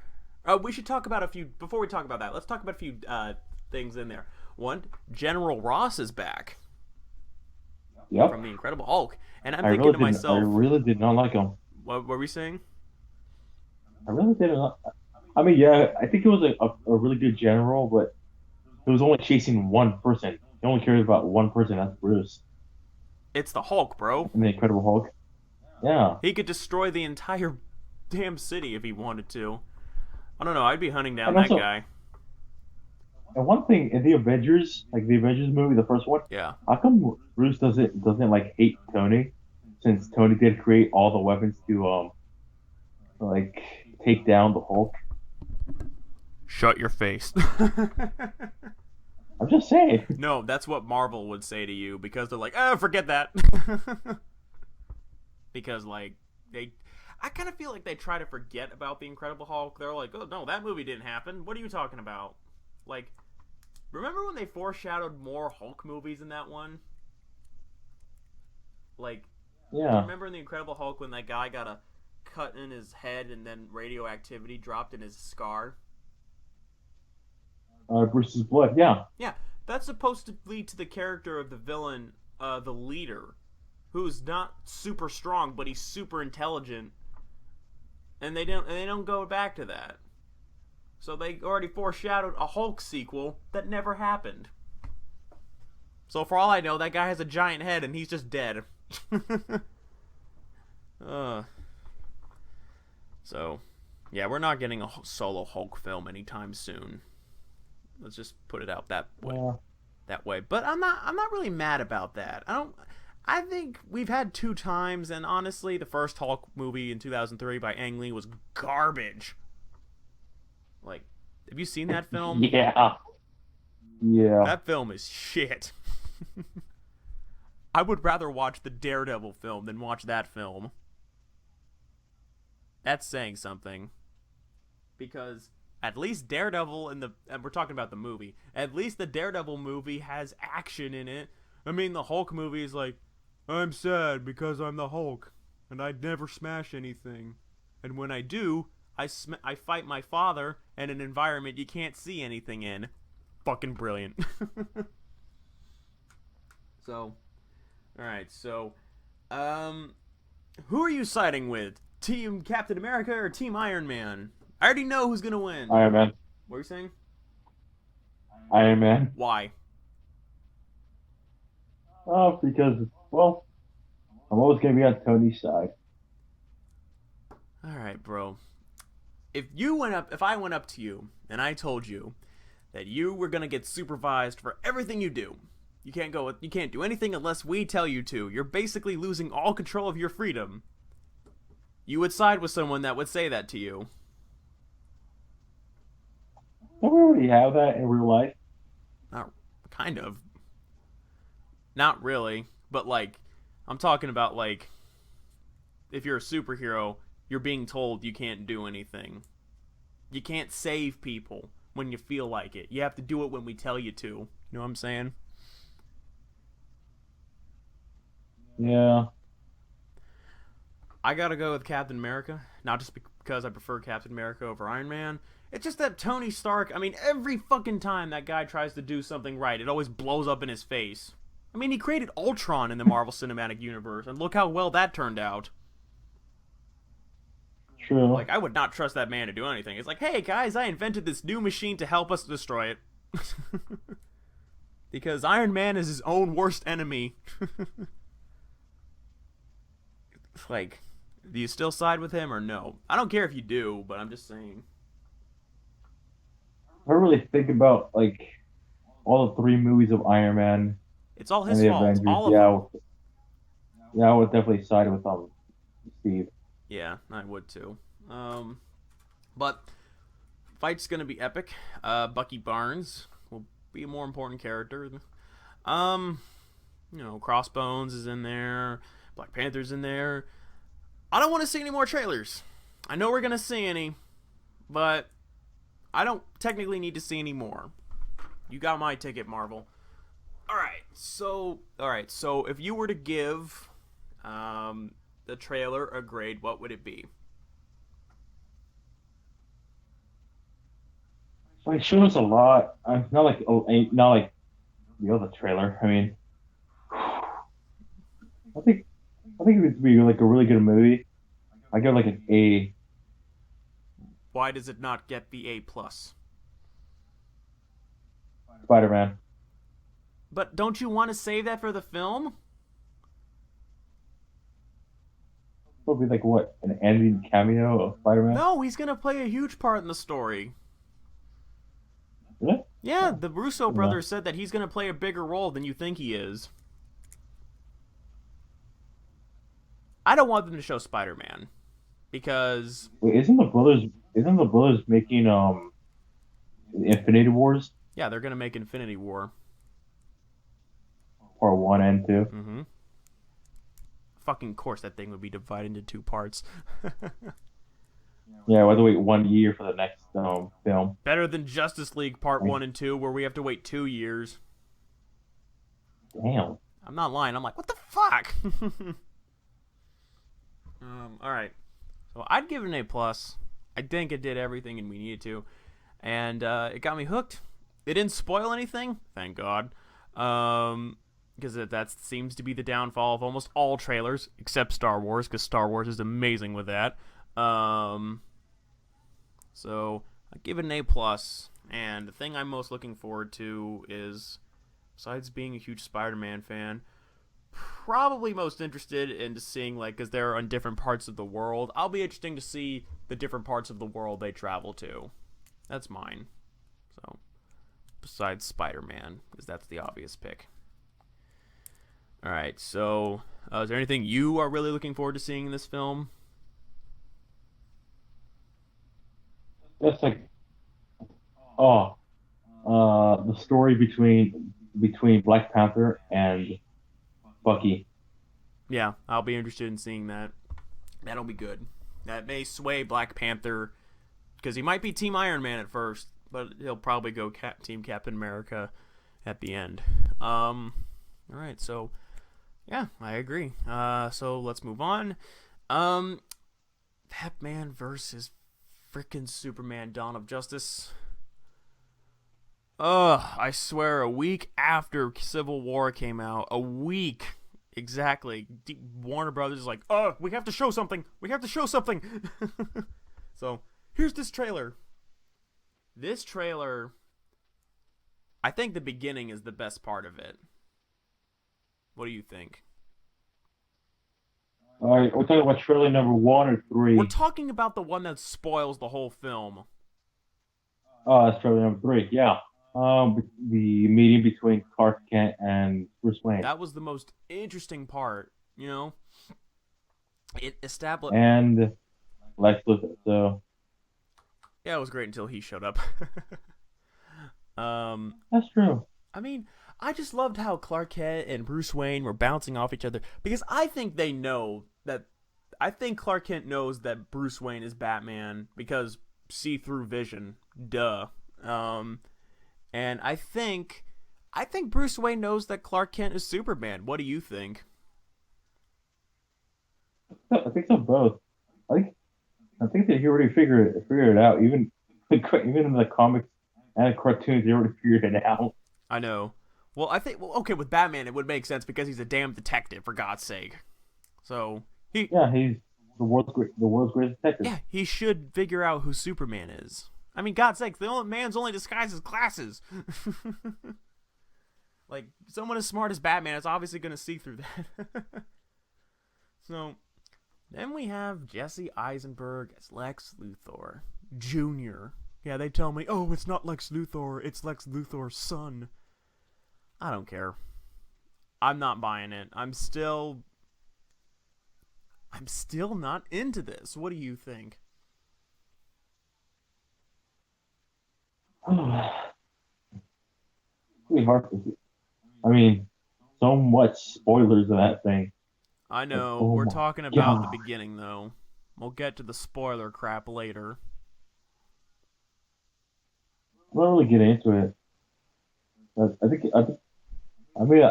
We should talk about a few before we talk about that. Let's talk about a few things in there. One, General Ross is back. from Yep. the Incredible Hulk. And I'm I thinking really to didn't. I myself, really did not like him. what were we saying? I really didn't. I mean, yeah, I think it was a really good general, but it was only chasing one person. He only cares about one person. That's Bruce It's the Hulk, bro. in the Incredible Hulk. Yeah, He could destroy the entire damn city if he wanted to. I don't know. I'd be hunting down and that also, guy. and one thing in the Avengers, like the Avengers movie, the first one, Yeah. how come Bruce doesn't like hate Tony, since Tony did create all the weapons to like take down the Hulk? Shut your face. I'm just saying. No, that's what Marvel would say to you because they're like, oh, forget that. Because, like, I kind of feel like they try to forget about the Incredible Hulk. They're like, oh, no, that movie didn't happen. What are you talking about? Like, remember when they foreshadowed more Hulk movies in that one? Like, do you Yeah, remember in the Incredible Hulk when that guy got a cut in his head and then radioactivity dropped in his scar? Bruce's blood. Yeah, Yeah, that's supposed to lead to the character of the villain, the leader, who's not super strong, but he's super intelligent, and they don't go back to that. So they already foreshadowed a Hulk sequel that never happened. So for all I know, that guy has a giant head and he's just dead. uh, so, yeah, we're not getting a solo Hulk film anytime soon. Let's just put it out that way. yeah. That way. But I'm not really mad about that. I think we've had 2 times, and honestly, the first Hulk movie in 2003 by Ang Lee was garbage. Like, have you seen that film? Yeah, yeah. That film is shit. I would rather watch the Daredevil film than watch that film. That's saying something. Because at least Daredevil and we're talking about the movie. At least the Daredevil movie has action in it. I mean, the Hulk movie is like, I'm sad because I'm the Hulk and I'd never smash anything. And when I do, I fight my father in an environment you can't see anything in. Fucking brilliant. So, alright, so, who are you siding with? Team Captain America or Team Iron Man? I already know who's gonna win. Iron Man. What are you saying? Iron Man. Why? Oh, because, well, I'm always gonna be on Tony's side. Alright, bro. If I went up to you and I told you that you were gonna get supervised for everything you do, you can't do anything unless we tell you to. You're basically losing all control of your freedom. You would side with someone that would say that to you. Don't we already have that in real life? Not kind of. Not really, but like I'm talking about like if you're a superhero, you're being told you can't do anything. You can't save people when you feel like it. You have to do it when we tell you to. You know what I'm saying? Yeah. I gotta go with Captain America, not just because I prefer Captain America over Iron Man. It's just that Tony Stark, I mean, every fucking time that guy tries to do something right, it always blows up in his face. I mean, he created Ultron in the Marvel Cinematic Universe, and look how well that turned out. True. Like, I would not trust that man to do anything. It's like, hey, guys, I invented this new machine to help us destroy it. Because Iron Man is his own worst enemy. Like, do you still side with him or no? I don't care if you do, but I'm just saying. I really think about like all the 3 movies of Iron Man It's all and his the fault. Avengers. All of Yeah, them. yeah, I would definitely side with Steve. Yeah, I would too. But fight's gonna be epic. Bucky Barnes will be a more important character. Crossbones is in there. Black Panther's in there. I don't want to see any more trailers. I know we're gonna see any, but I don't technically need to see any more. You got my ticket, Marvel. Alright, so if you were to give the trailer a grade, what would it be? So it shows a lot. Not like the other trailer. I mean, I think I think it would be like a really good movie. I give it like an A. Why does it not get the A plus? Spider-Man. But don't you want to save that for the film? Would be like what, an ending cameo of Spider-Man? No, he's gonna play a huge part in the story. Yeah. Yeah, the Russo Yeah. brothers said that he's gonna play a bigger role than you think he is. I don't want them to show Spider-Man because Wait, isn't the brothers making Infinity Wars yeah, they're gonna make Infinity War. Part 1 and 2? Mm-hmm. Fucking course, that thing would be divided into two parts. Yeah, we have to wait 1 year for the next film. Better than Justice League Part 1 and 2, where we have to wait 2 years. Damn. I'm not lying. I'm like, what the fuck? All right. So I'd give it an A plus. I think it did everything and we needed to, and it got me hooked. It didn't spoil anything, thank God, because that seems to be the downfall of almost all trailers except Star Wars, because Star Wars is amazing with that. So I give it an A plus, and the thing I'm most looking forward to is, besides being a huge Spider-Man fan, probably most interested in seeing, like, because they're on different parts of the world, I'll be interesting to see the different parts of the world they travel to. That's mine. So, besides Spider-Man, because that's the obvious pick. Alright, so, is there anything you are really looking forward to seeing in this film? That's like, oh, the story between Black Panther and Bucky. Yeah, I'll be interested in seeing that. That'll be good. That may sway Black Panther, because he might be Team Iron Man at first, but he'll probably go Team Captain America at the end. All right, so yeah, I agree. So let's move on. Batman versus freaking Superman: Dawn of Justice. I swear, a week after Civil War came out, a week exactly, Warner Brothers is like, we have to show something. We have to show something. So here's this trailer. This trailer, I think the beginning is the best part of it. What do you think? All right, we're talking about trailer number 1 or 3. We're talking about the one that spoils the whole film. Oh, that's trailer number 3. Yeah. The meeting between Clark Kent and Bruce Wayne. That was the most interesting part, you know? It established... And Lex Luthor, so... Yeah, it was great until he showed up. That's true. I mean, I just loved how Clark Kent and Bruce Wayne were bouncing off each other, because I think they know that... I think Clark Kent knows that Bruce Wayne is Batman because see-through vision. Duh. And I think Bruce Wayne knows that Clark Kent is Superman. What do you think? I think so both. I think they already figured it out. Even in the comics and the cartoons, they already figured it out. I know. Well, okay, with Batman, it would make sense because he's a damn detective, for God's sake. So he's the world's greatest detective. Yeah, he should figure out who Superman is. I mean, God's sake, man's only disguised as glasses. Like, someone as smart as Batman is obviously going to see through that. So, then we have Jesse Eisenberg as Lex Luthor Jr. Yeah, they tell me, oh, it's not Lex Luthor, it's Lex Luthor's son. I don't care. I'm not buying it. I'm still not into this. What do you think? Really hard to. I mean, so much spoilers in that thing. I know. Oh We're my talking about God. the beginning, though. We'll get to the spoiler crap later. I don't really get into it. I mean,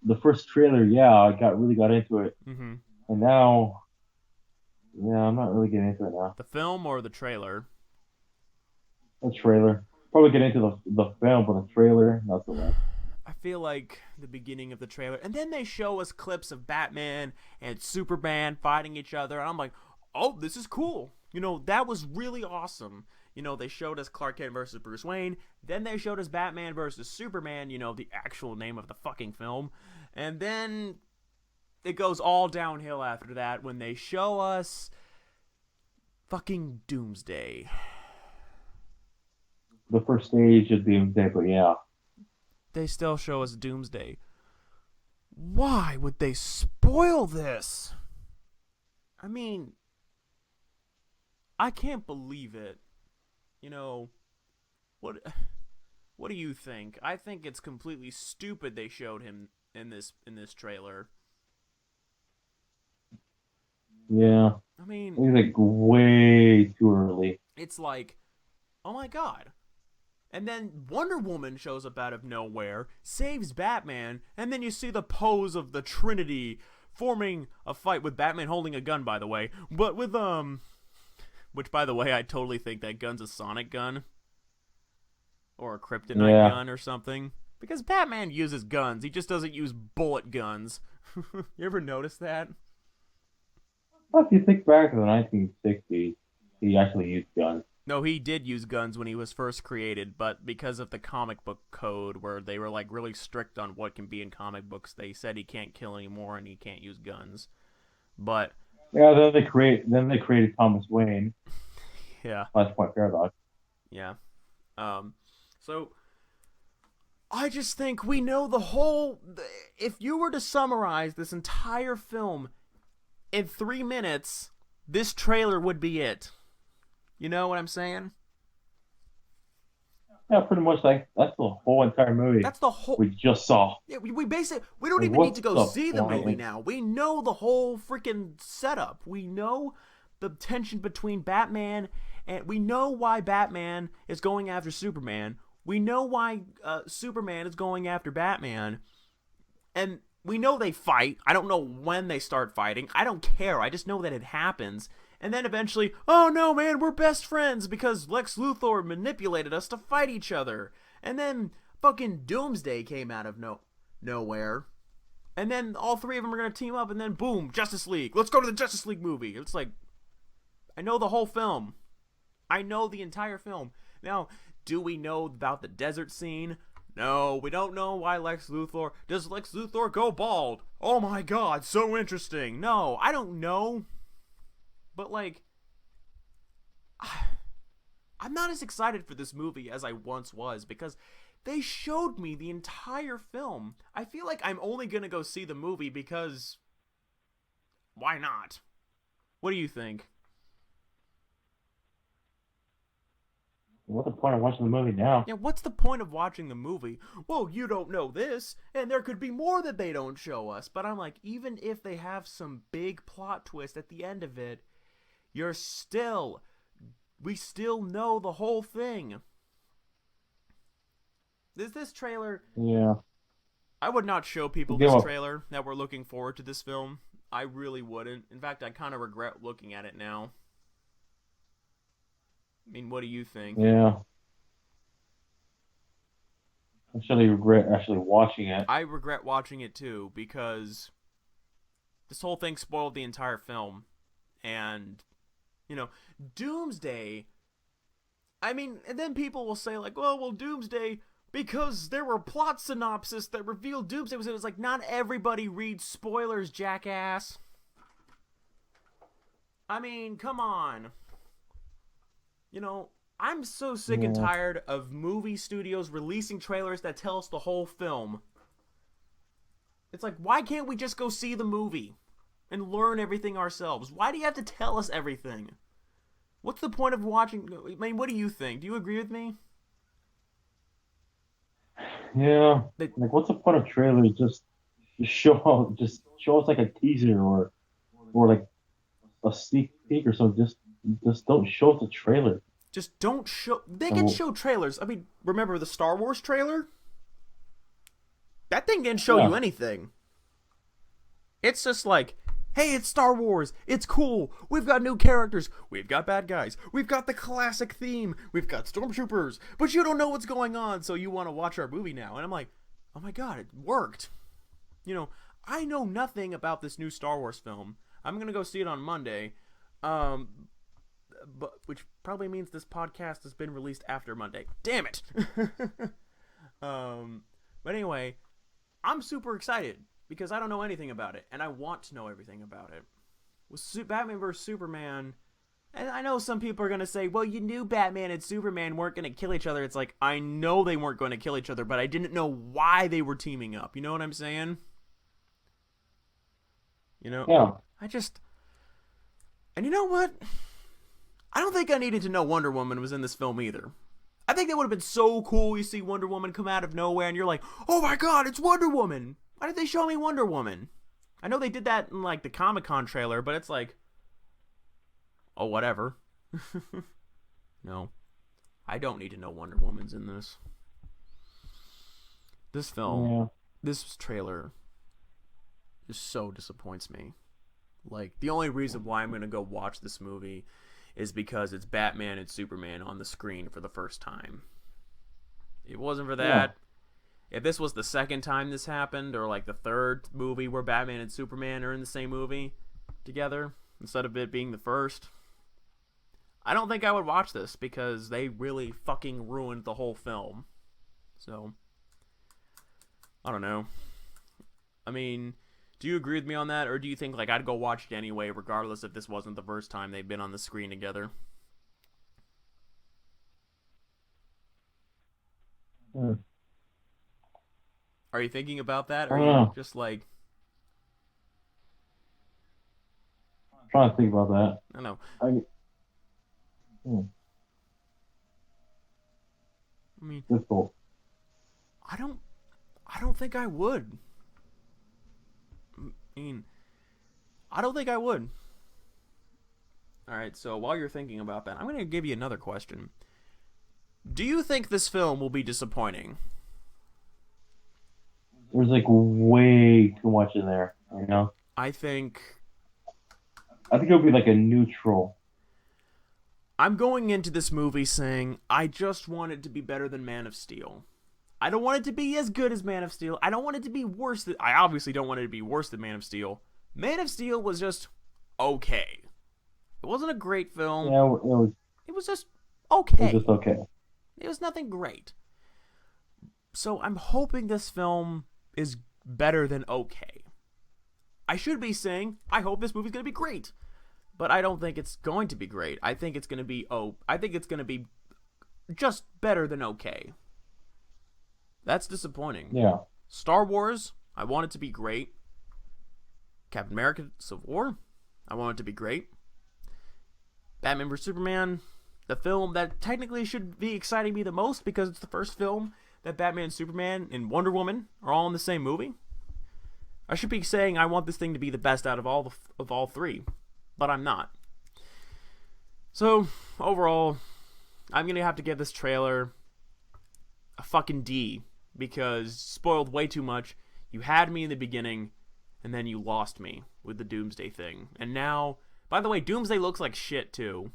the first trailer, yeah, I really got into it, Mm-hmm. and now, yeah, I'm not really getting into it now. The film or the trailer? The trailer, probably get into the film, but the trailer, not so much. I feel like the beginning of the trailer, and then they show us clips of Batman and Superman fighting each other, and I'm like, oh, this is cool. That was really awesome. They showed us Clark Kent versus Bruce Wayne. Then they showed us Batman versus Superman, the actual name of the fucking film. And then it goes all downhill after that when they show us fucking Doomsday. The first stage of Doomsday, but yeah. They still show us Doomsday. Why would they spoil this? I mean, I can't believe it. What do you think? I think it's completely stupid they showed him in this trailer. Yeah. I mean, It's like way too early. It's like, oh my god. And then Wonder Woman shows up out of nowhere, saves Batman, and then you see the pose of the Trinity forming a fight with Batman holding a gun, by the way. But with, which, by the way, I totally think that gun's a sonic gun. Or a kryptonite gun or something. Because Batman uses guns. He just doesn't use bullet guns. You ever notice that? Well, if you think back to the 1960s, he actually used guns. No, he did use guns when he was first created, but because of the comic book code where they were like really strict on what can be in comic books, they said he can't kill anymore and he can't use guns. But yeah, then they created Thomas Wayne. Yeah. Flashpoint Paradox. Yeah. So I just think we know the whole. If you were to summarize this entire film in 3 minutes, this trailer would be it. You know what I'm saying? Yeah, pretty much like that's the whole entire movie. That's the whole we just saw. Yeah, we basically we don't even need to go see the movie now. We know the whole freaking setup. We know the tension between Batman and we know why Batman is going after Superman. We know why Superman is going after Batman. And we know they fight. I don't know when they start fighting. I don't care. I just know that it happens. And then eventually, oh no, man, we're best friends because Lex Luthor manipulated us to fight each other. And then fucking Doomsday came out of nowhere. And then all three of them are going to team up and then boom, Justice League. Let's go to the Justice League movie. It's like, I know the whole film. I know the entire film. Now, do we know about the desert scene? No, we don't know why does Lex Luthor go bald? Oh my god, so interesting. No, I don't know. But like, I'm not as excited for this movie as I once was because they showed me the entire film. I feel like I'm only gonna go see the movie because why not? What do you think? What's the point of watching the movie now? Yeah, what's the point of watching the movie? Well, you don't know this, and there could be more that they don't show us. But I'm like, even if they have some big plot twist at the end of it, we still know the whole thing. This trailer... Yeah. I would not show people this trailer that were looking forward to this film. I really wouldn't. In fact, I kind of regret looking at it now. I mean, what do you think? Yeah. I actually regret watching it. I regret watching it too, because this whole thing spoiled the entire film. And, Doomsday... I mean, and then people will say, like, well, Doomsday... Because there were plot synopses that revealed Doomsday. It was like, not everybody reads spoilers, jackass. I mean, come on. I'm so sick and tired of movie studios releasing trailers that tell us the whole film. It's like, why can't we just go see the movie and learn everything ourselves? Why do you have to tell us everything? What's the point of watching? I mean, what do you think? Do you agree with me? Yeah. Like, what's the point of trailers? Just show us like a teaser or like a sneak peek or something. Just don't show us a trailer. Just don't show... They can show trailers. I mean, remember the Star Wars trailer? That thing didn't show you anything. It's just like, hey, it's Star Wars. It's cool. We've got new characters. We've got bad guys. We've got the classic theme. We've got stormtroopers. But you don't know what's going on, so you want to watch our movie now. And I'm like, oh my god, it worked. You know, I know nothing about this new Star Wars film. I'm going to go see it on Monday. But which probably means this podcast has been released after Monday. Damn it. But anyway, I'm super excited because I don't know anything about it, and I want to know everything about it. With Batman vs. Superman, and I know some people are going to say, well, you knew Batman and Superman weren't going to kill each other. It's like, I know they weren't going to kill each other, but I didn't know why they were teaming up. You know what I'm saying? You know? Yeah. And you know what? I don't think I needed to know Wonder Woman was in this film either. I think that would have been so cool. You see Wonder Woman come out of nowhere and you're like, oh my god, it's Wonder Woman. Why did they show me Wonder Woman? I know they did that in like the Comic-Con trailer, but it's like, oh, whatever. No. I don't need to know Wonder Woman's in this. This film, this trailer just so disappoints me. Like, the only reason why I'm going to go watch this movie is because it's Batman and Superman on the screen for the first time. If it wasn't for that, if this was the second time this happened, or like the third movie where Batman and Superman are in the same movie together, instead of it being the first, I don't think I would watch this because they really fucking ruined the whole film. So, I don't know. I mean, do you agree with me on that, or do you think like I'd go watch it anyway, regardless if this wasn't the first time they've been on the screen together? Are you thinking about that, or are you just like... I'm trying to think about that. I don't know. I mean, difficult. I don't think I would. I don't think I would. Alright, so while you're thinking about that, I'm going to give you another question. Do you think this film will be disappointing? There's like way too much in there, you know? I think it'll be like a neutral. I'm going into this movie saying, I just want it to be better than Man of Steel. I don't want it to be as good as Man of Steel. I don't want it to be worse than... I obviously don't want it to be worse than Man of Steel. Man of Steel was just okay. It wasn't a great film. Yeah, it was just okay. It was just okay. It was nothing great. So I'm hoping this film is better than okay. I should be saying, I hope this movie's going to be great. But I don't think it's going to be great. I think it's going to be just better than okay. That's disappointing. Yeah. Star Wars, I want it to be great. Captain America Civil War, I want it to be great. Batman vs. Superman, the film that technically should be exciting me the most because it's the first film that Batman, Superman, and Wonder Woman are all in the same movie. I should be saying I want this thing to be the best out of all three, but I'm not. So, overall, I'm going to have to give this trailer a fucking D. Because spoiled way too much. You had me in the beginning, and then you lost me with the Doomsday thing. And now, by the way, Doomsday looks like shit too.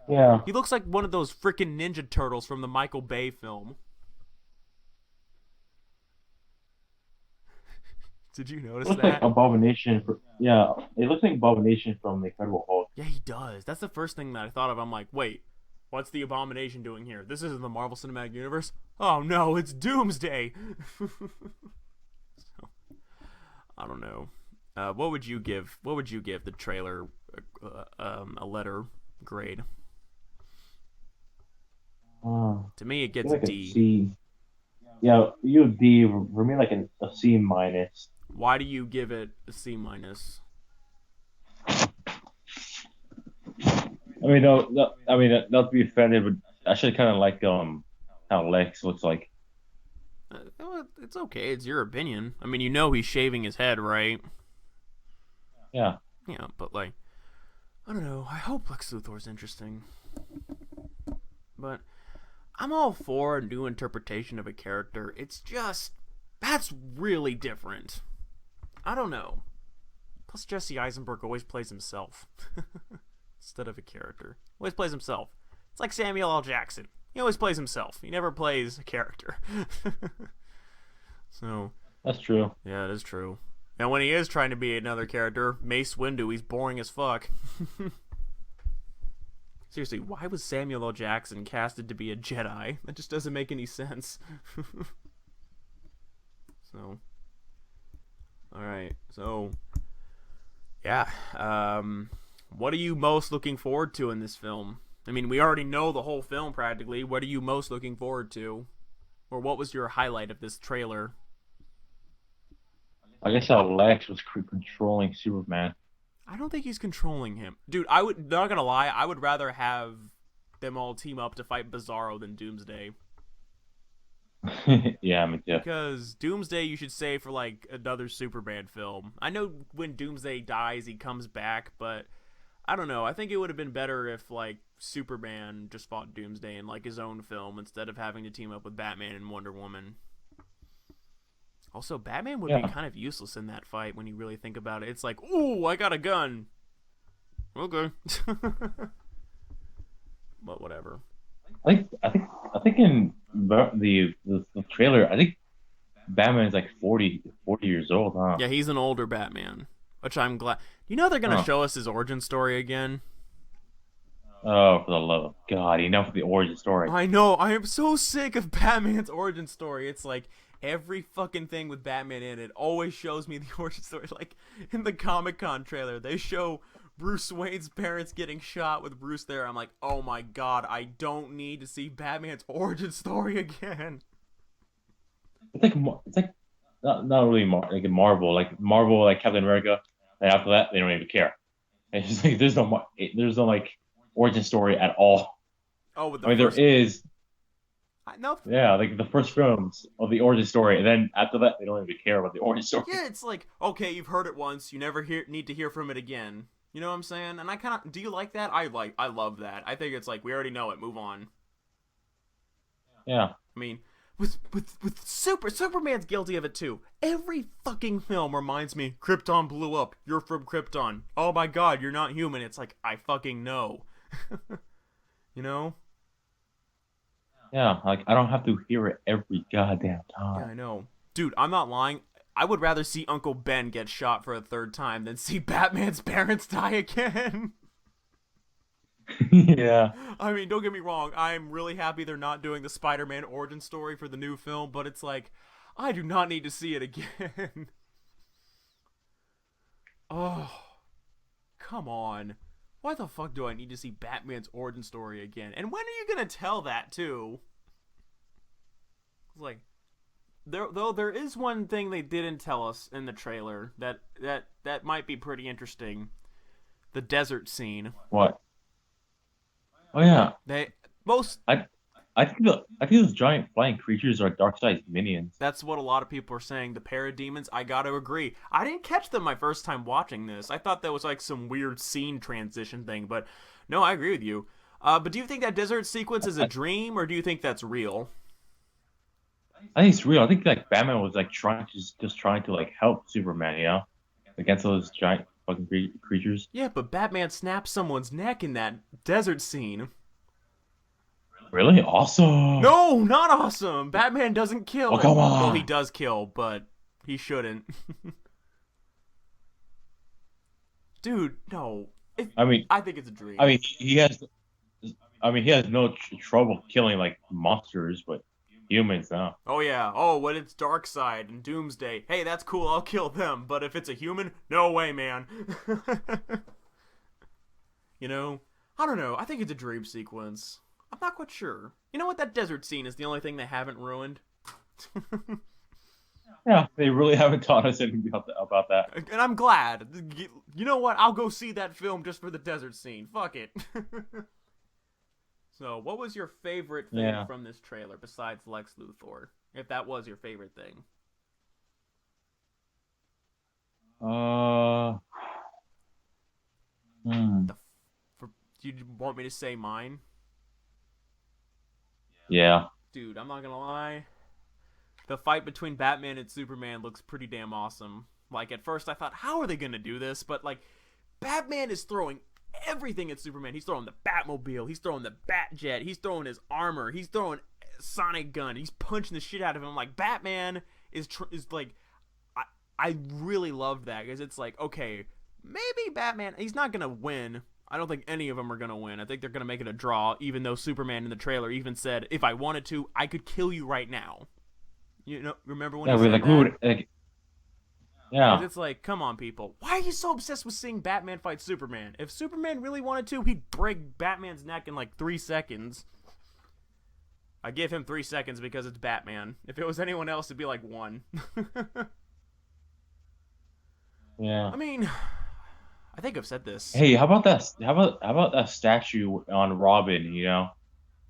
Yeah. He looks like one of those freaking Ninja Turtles from the Michael Bay film. Did you notice that? Like Abomination. It looks like Abomination from The Incredible Hulk. Yeah, he does. That's the first thing that I thought of. I'm like, wait. What's the Abomination doing here? This isn't the Marvel Cinematic Universe? Oh no, it's Doomsday! So, I don't know. What would you give the trailer a letter grade? To me, it gets like a D. C. Yeah, you a D. For me, like a C minus. Why do you give it a C minus? I mean, no, not to be offended, but I should kind of like how Lex looks like. It's okay. It's your opinion. I mean, you know he's shaving his head, right? Yeah. Yeah, but like, I don't know. I hope Lex Luthor's interesting. But I'm all for a new interpretation of a character. It's just, that's really different. I don't know. Plus, Jesse Eisenberg always plays himself. Instead of a character. Always plays himself. It's like Samuel L. Jackson. He always plays himself. He never plays a character. So That's true. yeah, it is true. And when he is trying to be another character, Mace Windu, he's boring as fuck. Seriously, why was Samuel L. Jackson casted to be a Jedi? That just doesn't make any sense. So, alright. So, yeah. What are you most looking forward to in this film? I mean, we already know the whole film practically. What are you most looking forward to? Or what was your highlight of this trailer? I guess how Lex was controlling Superman. I don't think he's controlling him. Dude, I would, not gonna lie, I would rather have them all team up to fight Bizarro than Doomsday. Yeah, me too. Because Doomsday you should save for like another Superman film. I know when Doomsday dies he comes back, but I don't know. I think it would have been better if like Superman just fought Doomsday in like his own film instead of having to team up with Batman and Wonder Woman. Also, Batman would be kind of useless in that fight when you really think about it. It's like, ooh, I got a gun. Okay. But whatever. I think in the trailer, I think Batman is like 40 years old, huh? Yeah, he's an older Batman, which I'm glad. You know they're gonna show us his origin story again. Oh, for the love of God, enough of the origin story. I know. I am so sick of Batman's origin story. It's like every fucking thing with Batman in it always shows me the origin story. Like in the Comic-Con trailer, they show Bruce Wayne's parents getting shot with Bruce there. I'm like, oh my God, I don't need to see Batman's origin story again. It's like not really like a Marvel, like Captain America, and after that they don't even care. It's just like there's no like origin story at all. Oh, with the I mean there is. No. Yeah, like the first films of the origin story, and then after that they don't even care about the origin story. Yeah, it's like, okay, you've heard it once, you never need to hear from it again. You know what I'm saying? And I kind of, do you like that? I love that. I think it's like, we already know it, move on. Yeah. I mean, with Superman's guilty of it too. Every fucking film reminds me, Krypton blew up, you're from Krypton. Oh my God, you're not human. It's like, I fucking know. You know? Yeah, like I don't have to hear it every goddamn time. Yeah, I know. Dude, I'm not lying. I would rather see Uncle Ben get shot for a third time than see Batman's parents die again. Yeah. I mean, don't get me wrong. I'm really happy they're not doing the Spider-Man origin story for the new film, but it's like, I do not need to see it again. Oh, come on. Why the fuck do I need to see Batman's origin story again? And when are you gonna tell that, too? It's like, there is one thing they didn't tell us in the trailer that might be pretty interesting. The desert scene. What? Oh yeah. I think those giant flying creatures are Darkseid's minions. That's what a lot of people are saying. The parademons, I gotta agree. I didn't catch them my first time watching this. I thought that was like some weird scene transition thing, but no, I agree with you. But do you think that desert sequence is a dream, or do you think that's real? I think it's real. I think like Batman was like trying to like help Superman, you know, against those giant fucking creatures. Yeah, but Batman snaps someone's neck in that desert scene. Really? Awesome. No, not awesome. Batman doesn't kill. Oh, come on. Well, he does kill, but he shouldn't. Dude, no. I think it's a dream. I mean, he has no trouble killing like monsters, but humans now. Oh yeah. Oh, when it's Darkseid and Doomsday, hey, that's cool. I'll kill them. But if it's a human, no way, man. You know, I don't know. I think it's a dream sequence. I'm not quite sure. You know what? That desert scene is the only thing they haven't ruined. Yeah, they really haven't taught us anything about that. And I'm glad. You know what? I'll go see that film just for the desert scene. Fuck it. So, what was your favorite thing from this trailer besides Lex Luthor? If that was your favorite thing. Do you want me to say mine? Yeah. Dude, I'm not gonna lie. The fight between Batman and Superman looks pretty damn awesome. Like, at first I thought, how are they gonna do this? But, like, Batman is throwing everything at Superman. He's throwing the Batmobile. He's throwing the Batjet. He's throwing his armor. He's throwing Sonic gun. He's punching the shit out of him. Like, Batman is like, I really loved that because it's like, okay, maybe Batman, he's not gonna win. I don't think any of them are gonna win. I think they're gonna make it a draw. Even though Superman in the trailer even said, if I wanted to, I could kill you right now. You know, remember when Yeah, he we're said like, that? who would like? 'Cause Yeah, it's like, come on, people. Why are you so obsessed with seeing Batman fight Superman? If Superman really wanted to, he'd break Batman's neck in like 3 seconds. I give him 3 seconds because it's Batman. If it was anyone else, it'd be like 1. yeah. I mean, I think I've said this. Hey, how about that? How about that statue on Robin?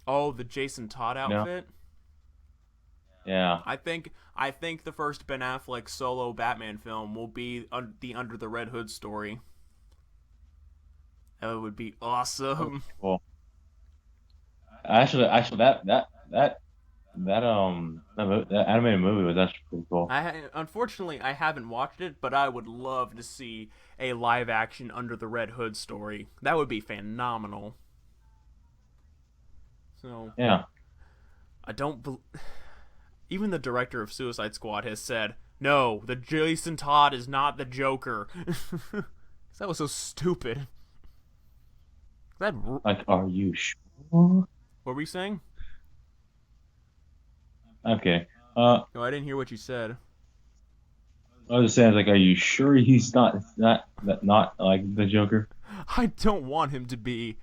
Oh, the Jason Todd outfit? Yeah. I think the first Ben Affleck solo Batman film will be the Under the Red Hood story. That would be awesome. Cool. Actually, that animated movie was actually pretty cool. Unfortunately, I haven't watched it, but I would love to see a live-action Under the Red Hood story. That would be phenomenal. So Yeah. I don't. Even the director of Suicide Squad has said, "No, the Jason Todd is not the Joker." That was so stupid. Like, are you sure? What were we saying? Okay. No, I didn't hear what you said. I was just saying, like, are you sure he's not like the Joker? I don't want him to be,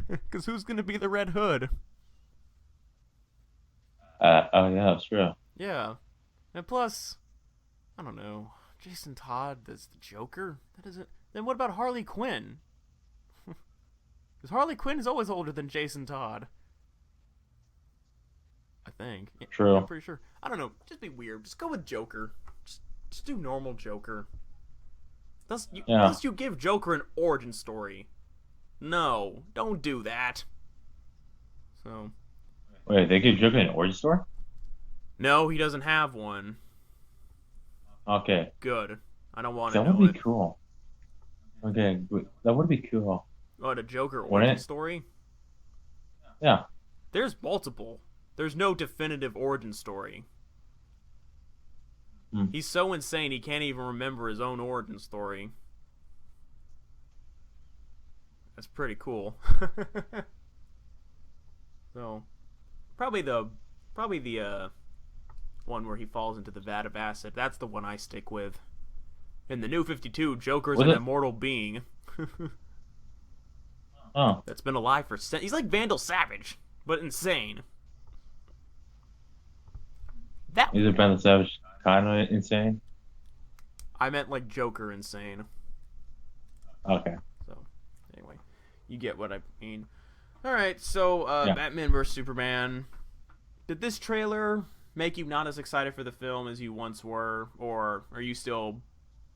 because who's gonna be the Red Hood? Oh yeah, that's true. Yeah, and plus, I don't know, Jason Todd as the Joker. That isn't. Then what about Harley Quinn? Because Harley Quinn is always older than Jason Todd. I think. Yeah, True. I'm pretty sure. I don't know. Just be weird. Just go with Joker. Just do normal Joker. Unless you give Joker an origin story. No, don't do that. So. Wait, they give Joker an origin story? No, he doesn't have one. Okay. Good. I don't want to That know would be it. cool. Okay, that would be cool. What, a Joker Wouldn't origin it? story? Yeah. There's multiple. There's no definitive origin story. Hmm. He's so insane he can't even remember his own origin story. That's pretty cool. So, probably the one where he falls into the vat of acid. That's the one I stick with. In the New 52, Joker's an immortal being. Oh. That's been alive for he's like Vandal Savage, but insane. Is it Ben the Savage kind of insane? I meant like Joker insane. Okay. So, anyway, you get what I mean. All right, so Yeah. Batman vs Superman. Did this trailer make you not as excited for the film as you once were, or are you still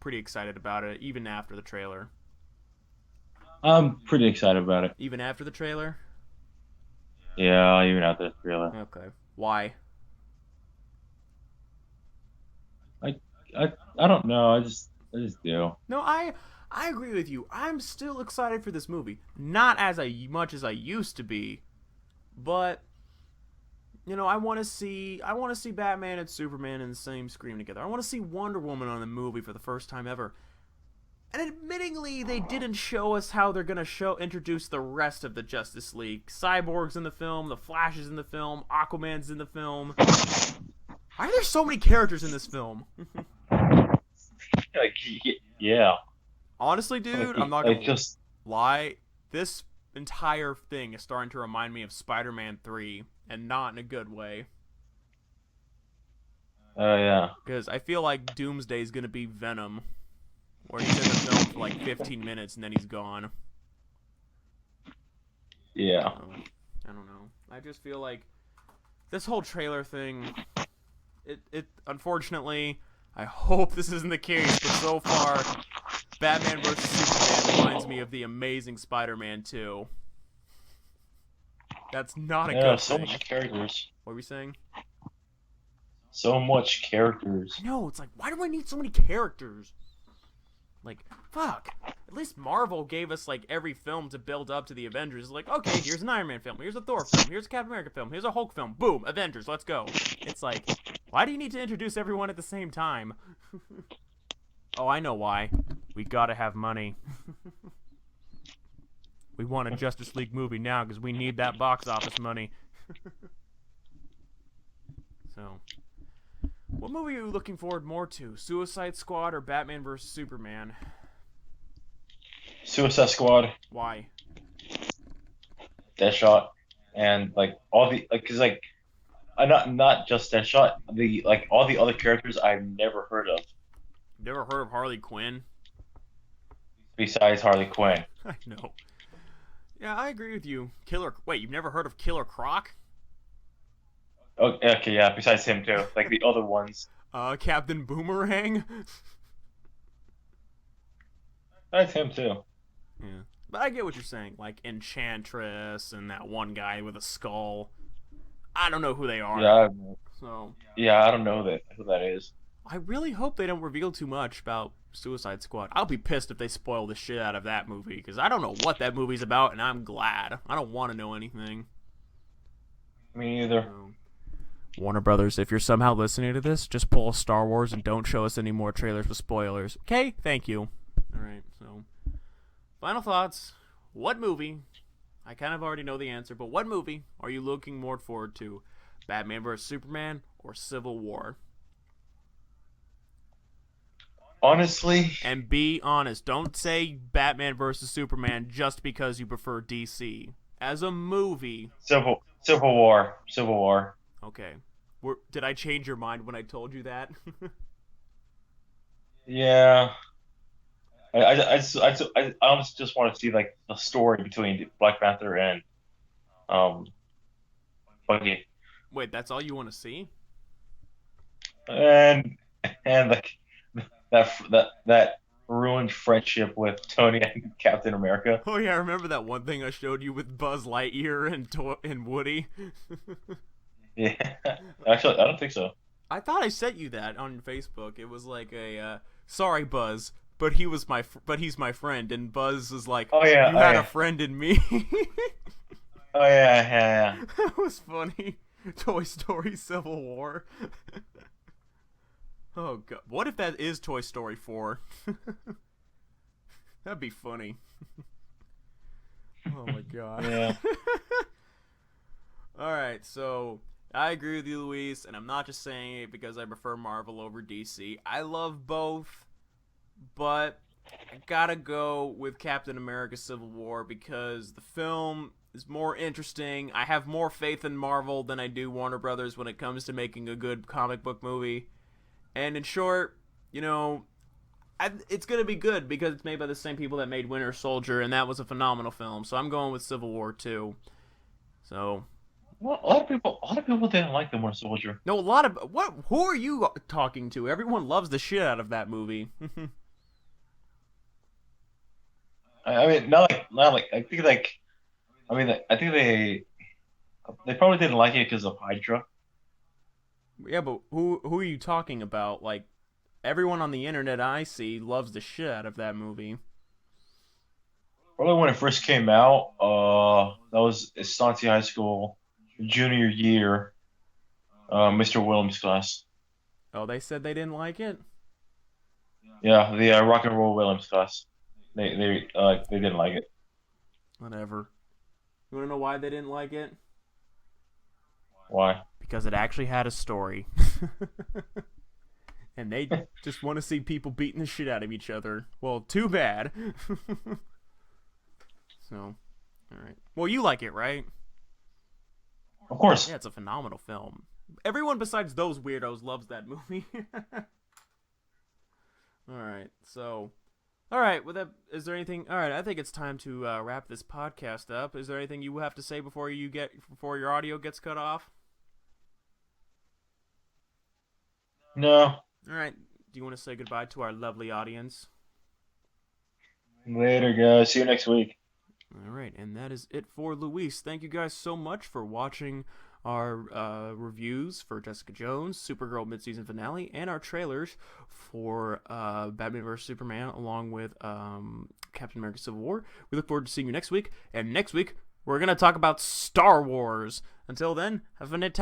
pretty excited about it even after the trailer? I'm pretty excited about it. Even after the trailer? Yeah, even after the trailer. Okay. Why? I don't know. I just do. No, I agree with you. I'm still excited for this movie. Not as much as I used to be, but you know, I want to see Batman and Superman in the same screen together. I want to see Wonder Woman on the movie for the first time ever. And admittingly, they didn't show us how they're going to introduce the rest of the Justice League. Cyborg's in the film, the Flash is in the film, Aquaman's in the film. Why are there so many characters in this film? Like, yeah. Honestly, dude, Like, I'm not going like to just lie. This entire thing is starting to remind me of Spider-Man 3, and not in a good way. Oh yeah. Because I feel like Doomsday is going to be Venom, where he's in the film for like 15 minutes and then he's gone. Yeah. I don't know. I just feel like this whole trailer thing, it unfortunately, I hope this isn't the case, but so far, Batman vs. Superman reminds me of the Amazing Spider-Man 2. That's not a good so thing. much characters. What were we saying? So much characters. No, it's like, why do I need so many characters? Like, fuck. At least Marvel gave us, like, every film to build up to the Avengers. It's like, okay, here's an Iron Man film, here's a Thor film, here's a Captain America film, here's a Hulk film. Boom, Avengers, let's go. It's like, Why do you need to introduce everyone at the same time? Oh, I know why. We gotta have money. We want a Justice League movie now because we need that box office money. So, what movie are you looking forward more to? Suicide Squad or Batman vs. Superman? Suicide Squad, Why? Deadshot, and like all the like, cause like not just Deadshot, the like all the other characters I've never heard of Never heard of Harley Quinn? besides Harley Quinn. I know. Yeah, I agree with you. Wait, you've never heard of Killer Croc? Oh, okay, yeah. Besides him too, like the other ones. Captain Boomerang? That's him too. Yeah. But I get what you're saying. Like Enchantress and that one guy with a skull. I don't know who they are. Yeah, So, yeah. I don't know who that is. I really hope they don't reveal too much about Suicide Squad. I'll be pissed if they spoil the shit out of that movie, because I don't know what that movie's about, and I'm glad. I don't want to know anything. Me either. So, Warner Brothers, if you're somehow listening to this, just pull Star Wars and don't show us any more trailers with spoilers. Okay? Thank you. Alright, so final thoughts. What movie, I kind of already know the answer, but what movie are you looking more forward to? Batman vs. Superman or Civil War? Honestly, And be honest. Don't say Batman vs. Superman just because you prefer DC. As a movie. Civil War. Civil War. Okay. Did I change your mind when I told you that? Yeah. I honestly just want to see like the story between Black Panther and Bucky, Wait, that's all you want to see? and like that ruined friendship with Tony and Captain America. Oh yeah, I remember that one thing I showed you with Buzz Lightyear and Woody. Yeah, actually, I don't think so. I thought I sent you that on Facebook. It was like a sorry Buzz, but he's my friend, and Buzz was like, Oh yeah, you had a friend in me. Oh yeah. That was funny. Toy Story Civil War. Oh god, what if that is Toy Story 4? That'd be funny. Oh my god. Yeah. Alright, so I agree with you, Luis, and I'm not just saying it because I prefer Marvel over DC. I love both, but I gotta go with Captain America Civil War because the film is more interesting. I have more faith in Marvel than I do Warner Brothers when it comes to making a good comic book movie. And in short, you know, it's going to be good because it's made by the same people that made Winter Soldier, and that was a phenomenal film. So I'm going with Civil War 2. So, Well, a lot of people didn't like the Winter Soldier. no, who are you talking to? Everyone loves the shit out of that movie. I mean, not like. I think like. I mean, I think they probably didn't like it because of Hydra. Yeah, but who are you talking about? Like, everyone on the internet I see loves the shit out of that movie. Probably when it first came out, that was Estancia High School junior year, Mr. Williams class. Oh, they said they didn't like it? Yeah, the Rock and Roll Williams class. They didn't like it. Whatever. You wanna know why they didn't like it? Why? Because it actually had a story. And they just want to see people beating the shit out of each other. Well, too bad. So, alright. Well, you like it, right? Of course. Yeah, it's a phenomenal film. Everyone besides those weirdos loves that movie. Alright, so... Alright, with that, is there anything... Alright, I think it's time to wrap this podcast up. Is there anything you have to say before your audio gets cut off? No. Alright, do you want to say goodbye to our lovely audience? Later, guys. See you next week. Alright, and that is it for Luis. Thank you guys so much for watching our reviews for Jessica Jones, Supergirl Midseason Finale, and our trailers for Batman vs. Superman, along with Captain America Civil War. We look forward to seeing you next week, and next week, we're going to talk about Star Wars. Until then, have a fantastic